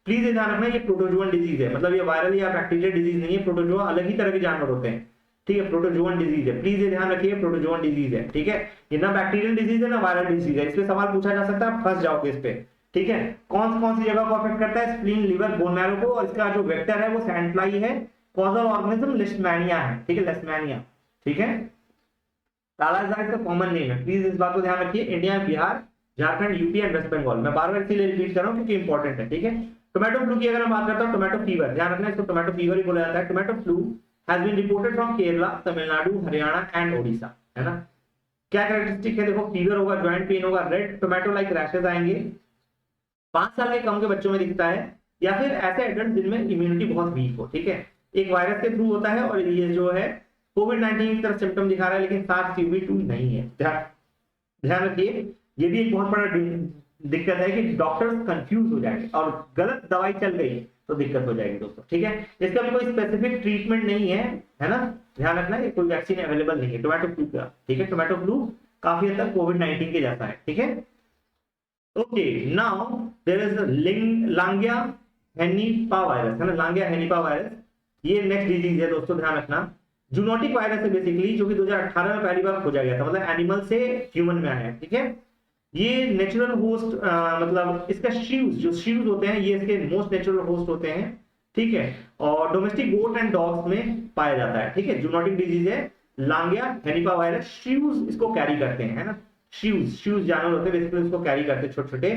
प्लीज ये ध्यान रखना, ये प्रोटोजोअन डिजीज है, मतलब ये वायरल या बैक्टीरियल डिजीज नहीं है। प्रोटोजोआ अलग ही तरह के जानवर होते हैं, ठीक है, प्रोटोजोअन डिजीज है, प्लीज ये ध्यान रखिए, प्रोटोजोअन डिजीज है, ठीक है। ये ना बैक्टीरियल डिजीज है ना वायरल डिजीज है, इस पे सवाल पूछा जा सकता है, फंस जाओगे इस पे, ठीक है। कौन कौन सी जगह को अफेक्ट करता है? स्प्लीन, लीवर, बोन मैरो को, और इसका जो वेक्टर है वो सैंड फ्लाई है। कॉजल ऑर्गेनिज्म लिस्टमैनिया है, ठीक है, लिस्टमैनिया, ठीक है। कालाजार इसका कॉमन नेम है, प्लीज इस बात को ध्यान रखिए। India, Bihar, Jharkhand, UP and West Bengal, मैं बार बार इसीलिए रिपीट कर रहा हूं क्योंकि इंपॉर्टेंट है, ठीक है। टोमेटो फ्लू की अगर मैं बात करता हूं, टोमेटो फीवर, ध्यान रखना इसको टोमेटो फीवर ही बोला जाता है। Tomato flu has been reported from Kerala, Tamil Nadu, Haryana and Odisha, है ना। क्या कैरेक्टरिस्टिक है? देखो, फीवर होगा, ज्वाइंट पेन होगा, रेड टोमेटो लाइक रैशेस आएंगे, 5 साल के कम के बच्चों में दिखता है, या फिर ऐसे एडल्ट जिनमें इम्यूनिटी बहुत वीक हो, ठीक है। एक वायरस के थ्रू होता है और ये जो है कोविड-19 की तरह सिम्टम दिखा रहा है, लेकिन SARS-CoV-2 नहीं है। ध्यान रखिए, ये भी एक बहुत बड़ा दिक्कत है कि डॉक्टर्स कंफ्यूज हो जाएंगे और गलत दवाई चल गई तो दिक्कत हो जाएगी दोस्तों, ठीक है। इसका भी कोई स्पेसिफिक ट्रीटमेंट नहीं है ना, ध्यान रखना, ये कोई वैक्सीन अवेलेबल नहीं है टोमेटो फ्लू का, ठीक है। टोमेटो फ्लू काफी हद तक कोविड-19 के जैसा है, ठीक है। Okay, now there is Langya henipa virus, है ना, लांगिया हेनिपा वायरस, ये नेक्स्ट डिजीज है दोस्तों, ध्यान रखना। जूनोटिक वायरस है बेसिकली, जो कि 2018 में पहली बार खोजा गया था, मतलब एनिमल से ह्यूमन में आया है, ठीक है। ये नेचुरल होस्ट, मतलब इसका जो शीव्स होते हैं, ये इसके मोस्ट नेचुरल होस्ट होते हैं, ठीक है, और डोमेस्टिक गोट एंड डॉग्स में पाया जाता है, ठीक है। जूनोटिक डिजीज है लांगिया हेनिपा वायरस, शीव्स इसको कैरी करते हैं, है ना, शीव्स जानवर होते हैं बेसिकली, इसको कैरी करते हैं, छोटे छोटे।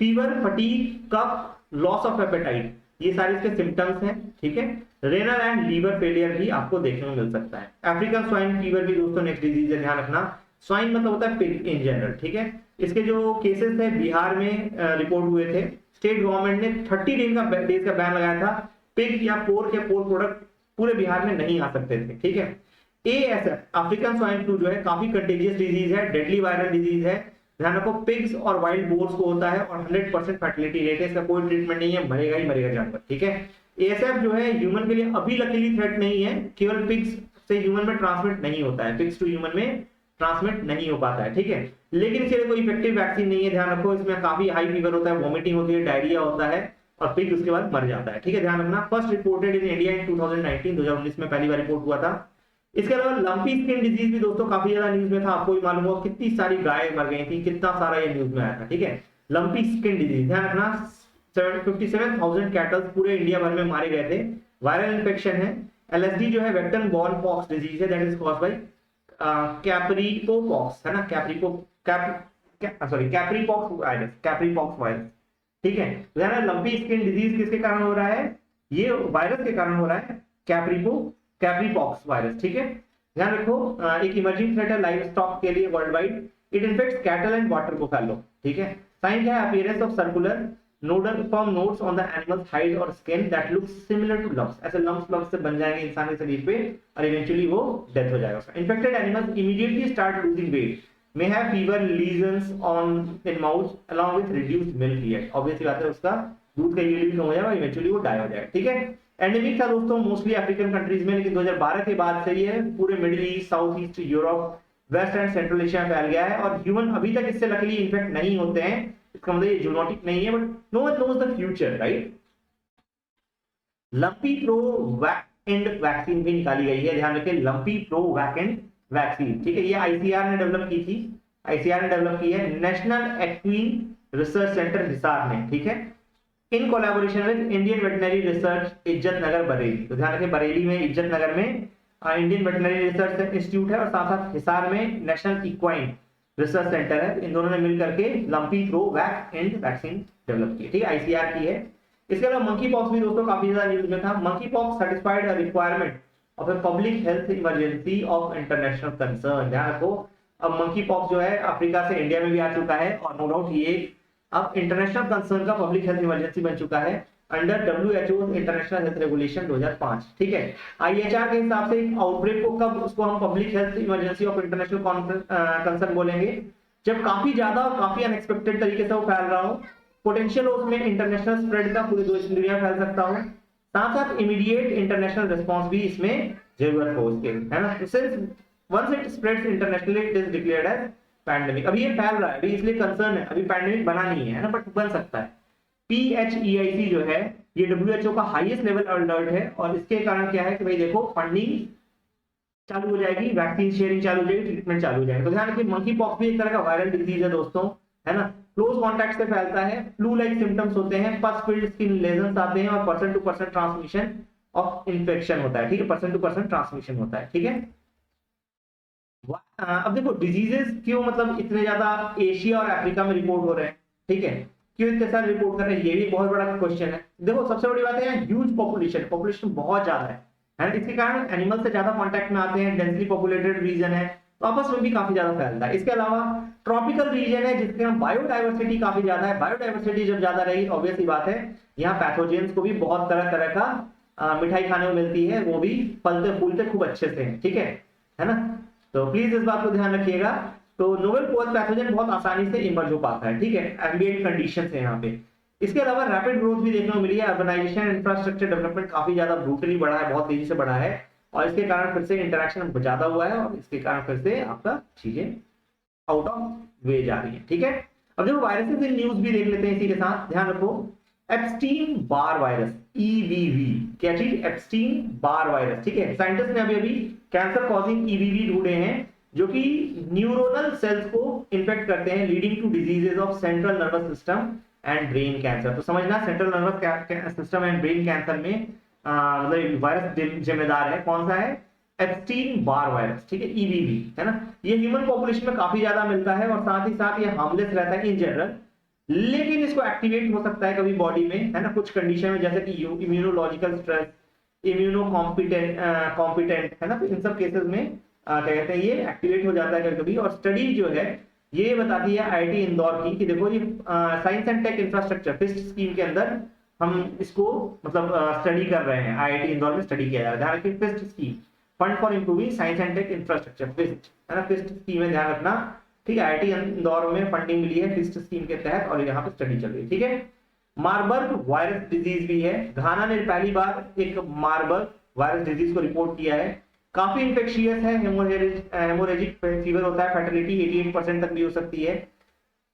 Fever, fatigue, cough, loss of appetite, ये सारे इसके सिम्टम्स हैं, ठीक है। रेनल एंड लीवर फेलियर भी आपको देखने को मिल सकता है। अफ्रीकन स्वाइन फीवर भी दोस्तों नेक्स्ट डिजीज है, ध्यान रखना। स्वाइन मतलब होता है पिग इन जनरल, ठीक है। इसके जो केसेस थे बिहार में रिपोर्ट हुए थे। स्टेट गवर्नमेंट ने 30 डेज का बैन लगाया था, पिग या पोर्क या पोर्क प्रोडक्ट पूरे बिहार में नहीं आ सकते थे, ठीक है। ASF अफ्रीकन स्वाइन फ्लू जो है काफी कंटेजियस डिजीज है, डेडली वायरल डिजीज है, ध्यान रखो, पिग्स और वाइल्ड बोर्स को होता है और 100% फर्टिलिटी रेट है, इसका कोई ट्रीटमेंट नहीं है, मरेगा ही मरेगा जानवर, ठीक है। ASF जो है ह्यूमन के लिए अभी लकीली थ्रेट नहीं है, केवल पिग्स से ह्यूमन में ट्रांसमिट नहीं होता है, पिग्स टू ह्यूमन में ट्रांसमिट नहीं हो पाता है, ठीक है। लेकिन इसके लिए कोई इफेक्टिव वैक्सीन नहीं है, ध्यान रखो। इसमें काफी हाई फीवर होता है, वॉमिटिंग होती है, डायरिया होता है और पिग उसके बाद मर जाता है, ठीक है, ध्यान रखना। First reported in India in 2019 में पहली बार रिपोर्ट हुआ था। इसके अलावा लंपी स्किन डिजीज भी दोस्तों काफी ज्यादा न्यूज में था, आपको भी मालूम होगा कितनी सारी गाय मर गई थी, कितना सारा ये न्यूज में आया था, ठीक है। लंपी स्किन डिजीज, ध्यान रखना, 57,000 कैटल्स पूरे इंडिया भर में मारे गए थे। वायरल इन्फेक्शन है। LSD जो है वेक्टर बॉर्न पॉक्स डिजीज है, दैट इज कॉज्ड बाय कैप्रिकोपॉक्स, है ना, कैप्रीपॉक्स वायरस, ठीक है। ध्यान रखना, लंपी स्किन डिजीज किसके कारण हो रहा है? ये वायरस के कारण हो रहा है, कैप्रीपॉक्स वायरस, ठीक है। ध्यान रखो, एक इमर्जिंग थ्रेट है लाइव स्टॉक के लिए worldwide. It infects cattle and water buffalo, ठीक है। साइन क्या है? Appearance of circular nodal form nodes on the animals hide or skin that looks similar to lumps, ऐसे लम्प्स से बन जाएंगे इंसान के शरीर पे और इवेंचुअली वो डेथ हो जाएगा। Infected animals immediately start losing weight, may have fever, lesions on in mouth along with reduced milk yield, obviously बात है, उसका दूध का yield भी कम हो जाएगा, इवेंचुअली वो डाई हो जाएगा, ठीक है। एंडेमिक था दोस्तों मोस्टली अफ्रीकन कंट्रीज में, लेकिन 2012 के बाद से ये पूरे Middle East, South East, Europe, West and Central Asia में फैल गया है और ह्यूमन अभी तक इससे लकीली इन्फेक्ट नहीं होते हैं। इसका मतलब ये जूनोटिक नहीं है, but no one knows the future, right. Lumpy pro वैकेंड वैक्सीन भी निकाली गई है, ध्यान रखिए, लंपी प्रो वैकेंड वैक्सीन, ठीक है। ये ICR ने डेवलप की थी, ICR ने डेवलप की है, नेशनल एक्वीन रिसर्च सेंटर हिसार ने, ठीक है, in collaboration with Indian veterinary research इज्जत नगर बरेली। तो ध्यान रखिए, बरेली में इज्जत नगर में इंडियन वेटनरी रिसर्च इंस्टीट्यूट है और साथ साथ हिसार में नेशनल इक्वाइन रिसर्च सेंटर है। इन दोनों ने मिल करके लंपी प्रो वैकेंड वैक्सीन डेवलप की है, ठीक है, ICR की है। इसके अलावा मंकी पॉक्स भी दोस्तों काफी ज्यादा न्यूज में था। Monkey pox satisfied a requirement of a public health emergency of international concern. ध्यान रखो, अब मंकी पॉक्स जो है अफ्रीका से इंडिया में भी आ चुका है और नो डाउट ये अब इंटरनेशनल कंसर्न का पब्लिक हेल्थ इमरजेंसी बन चुका है under WHO international health regulation 2005, ठीक है। IHR के हिसाब से आउटब्रेक को कब उसको हम public health emergency of international concern बोलेंगे? जब काफी ज्यादा और काफी अनएक्सपेक्टेड तरीके से वो फैल रहा हो, पोटेंशियल हो उसमें इंटरनेशनल स्प्रेड का, पूरी दुनिया में फैल सकता हो, साथ साथ इमीडिएट इंटरनेशनल रिस्पांस भी इसमें जरूरत हो उसके, है ना। Since once it spreads internationally it is declared as pandemic. अभी ये फैल रहा है, अभी इसलिए कंसर्न है, अभी पैंडेमिक बना नहीं है ना, बट बन सकता है। PHEIC जो है ये WHO का हाईएस्ट लेवल अलर्ट है, और इसके कारण क्या है कि भाई देखो फंडिंग चालू हो जाएगी, वैक्सीन शेयरिंग चालू हो जाएगी, ट्रीटमेंट चालू हो जाएगा। तो ध्यान रखिए मंकी पॉक्स भी एक तरह का वायरल डिजीज है दोस्तों, है ना। क्लोज कॉन्टैक्ट से फैलता है, फ्लू लाइक सिम्टम्स होते हैं, पस फील्ड स्किन लेजन्स आते हैं, और person to person transmission of infection होता है, ठीक है, पर्सन टू पर्सन ट्रांसमिशन होता है, ठीक है। अब देखो डिजीजेस क्यों मतलब इतने ज्यादा एशिया और अफ्रीका में रिपोर्ट हो रहे हैं, ठीक है, क्यों इतने सारे रिपोर्ट कर रहे हैं, ये भी बहुत बड़ा क्वेश्चन है। देखो सबसे बड़ी बात है ह्यूज पॉपुलेशन बहुत ज्यादा है, इसके कारण एनिमल से ज्यादा कांटेक्ट में आते हैं, डेंसली पॉपुलेटेड रीजन है, तो आपस में भी काफी ज्यादा फैलता है। इसके अलावा ट्रॉपिकल रीजन है जिसके हम बायोडाइवर्सिटी काफी ज्यादा है, बायोडाइवर्सिटी जब ज्यादा रहेगी ऑब्वियस सी बात है यहाँ पैथोजेंस को भी बहुत तरह तरह का मिठाई खाने को मिलती है, वो भी फलते फूलते खूब अच्छे से हैं, ठीक है ना। तो प्लीज इस बात को ध्यान रखिएगा। तो नोवेल पैथोजन बहुत आसानी से इमर्ज हो पाता है, ठीक है, एम्बिएंट कंडीशंस है यहाँ पे। इसके अलावा रैपिड ग्रोथ भी देखने को मिली है, अर्बनाइजेशन इंफ्रास्ट्रक्चर डेवलपमेंट काफी ज्यादा ब्रूटली बढ़ा है, बहुत तेजी से बढ़ा है, और इसके कारण फिर से इंटरेक्शन ज्यादा हुआ है, और इसके कारण फिर से आपका चीजें आउट ऑफ वे जा रही है, ठीक है। अब जो वायरसेस इन न्यूज भी देख लेते हैं इसी के साथ, ध्यान रखो एप्स्टीन बार वायरस, EBV, क्या चीज, एप्स्टीन बार वायरस, ठीक है। साइंटिस्ट ने अभी कैंसर कॉजिंग EBV ढूंढे हैं जो कि न्यूरोनल सेल्स को इन्फेक्ट करते हैं, leading to diseases of central nervous system and brain cancer. तो समझना central nervous system and brain cancer में मतलब वायरस जिम्मेदार है, कौन सा है, एप्स्टीन बार वायरस, ठीक है, EBV, है ना। ये ह्यूमन पॉपुलेशन में काफी ज्यादा मिलता है, और साथ ही साथ ये हार्मलेस रहता है इन जनरल, लेकिन इसको एक्टिवेट हो सकता है कभी बॉडी में, है ना, कुछ कंडीशन में, जैसे कि इम्यूनोलॉजिकल स्ट्रेस, इम्यूनो कॉम्पिटेंट, है ना। तो इन सब केसेस में क्या कहते हैं ये एक्टिवेट हो जाता है कभी। और स्टडी जो है ये बताती है IIT इंदौर की कि देखो ये science and tech infrastructure FIST scheme के अंदर हम इसको मतलब स्टडी कर रहे हैं, IIT इंदौर में स्टडी किया जा रहा है। ध्यान रखिए FIST scheme, fund for improving science and tech infrastructure, FIST, है ना, फिस्ट स्कीम है, ध्यान रखना, ठीक है। IIT इंदौर में फंडिंग मिली है फिस्ट स्कीम के तहत, और यहाँ पे स्टडी चल रही है, ठीक है। मार्बर्ग वायरस डिजीज भी है, घाना ने पहली बार एक मार्बर्ग वायरस डिजीज को रिपोर्ट किया है, काफी इंफेक्शियस है, हेमोरेजिक फीवर होता है, फर्टिलिटी 88% तक भी हो सकती है।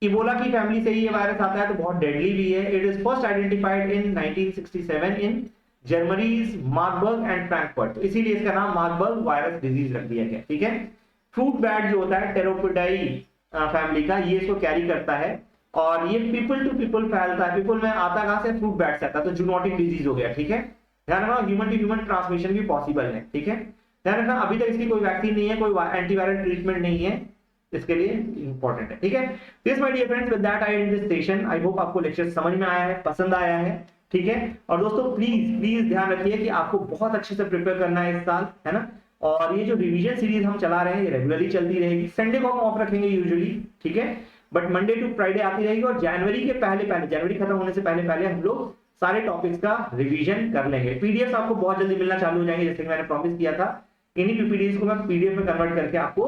इबोला की फैमिली से ही ये वायरस आता है, तो बहुत डेडली भी है। It is first identified in 1967 in Germany's Marburg and Frankfurt, तो इसीलिए इसका नाम मार्बर्ग वायरस डिजीज रख दिया गया, ठीक है। फ्रूट बैट जो होता है टेरोपिडाई फैमिली का, ये इसको कैरी करता है, और ये पीपल टू पीपल फैलता है। पीपल में आता कहां से, फ्रूट बैट से आता है, तो जूनोटिक डिजीज हो गया, ठीक है। ध्यान रखना ह्यूमन टू ह्यूमन ट्रांसमिशन भी पॉसिबल है, ठीक है। ध्यान रखना अभी तक इसकी कोई वैक्सीन नहीं है, कोई एंटीवायरल ट्रीटमेंट नहीं है, इसके लिए इंपॉर्टेंट है, ठीक है। This my dear friends, with that I end this session. I hope आपको लेक्चर समझ में आया है, पसंद आया है, ठीक है। और दोस्तों प्लीज ध्यान रखिए कि आपको बहुत अच्छे से प्रिपेयर करना है इस साल, है ना। और ये जो रिवीजन सीरीज हम चला रहे हैं ये रेगुलरली चलती रहेगी, संडे को हम ऑफ रखेंगे यूजुअली, ठीक है, बट मंडे टू फ्राइडे आती रहेगी। और जनवरी के पहले जनवरी खत्म होने से पहले हम लोग सारे टॉपिक्स का रिवीजन कर लेंगे। पीडीएफ आपको बहुत जल्दी मिलना चालू हो जाएंगे, जैसे कि मैंने प्रॉमिस किया था। इन्हीं पीपीडीएफ को मैं पीडीएफ में कन्वर्ट करके आपको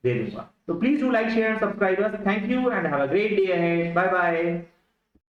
दे दूंगा। तो please do like share and subscribe us. Thank you and have a great day ahead. Bye bye.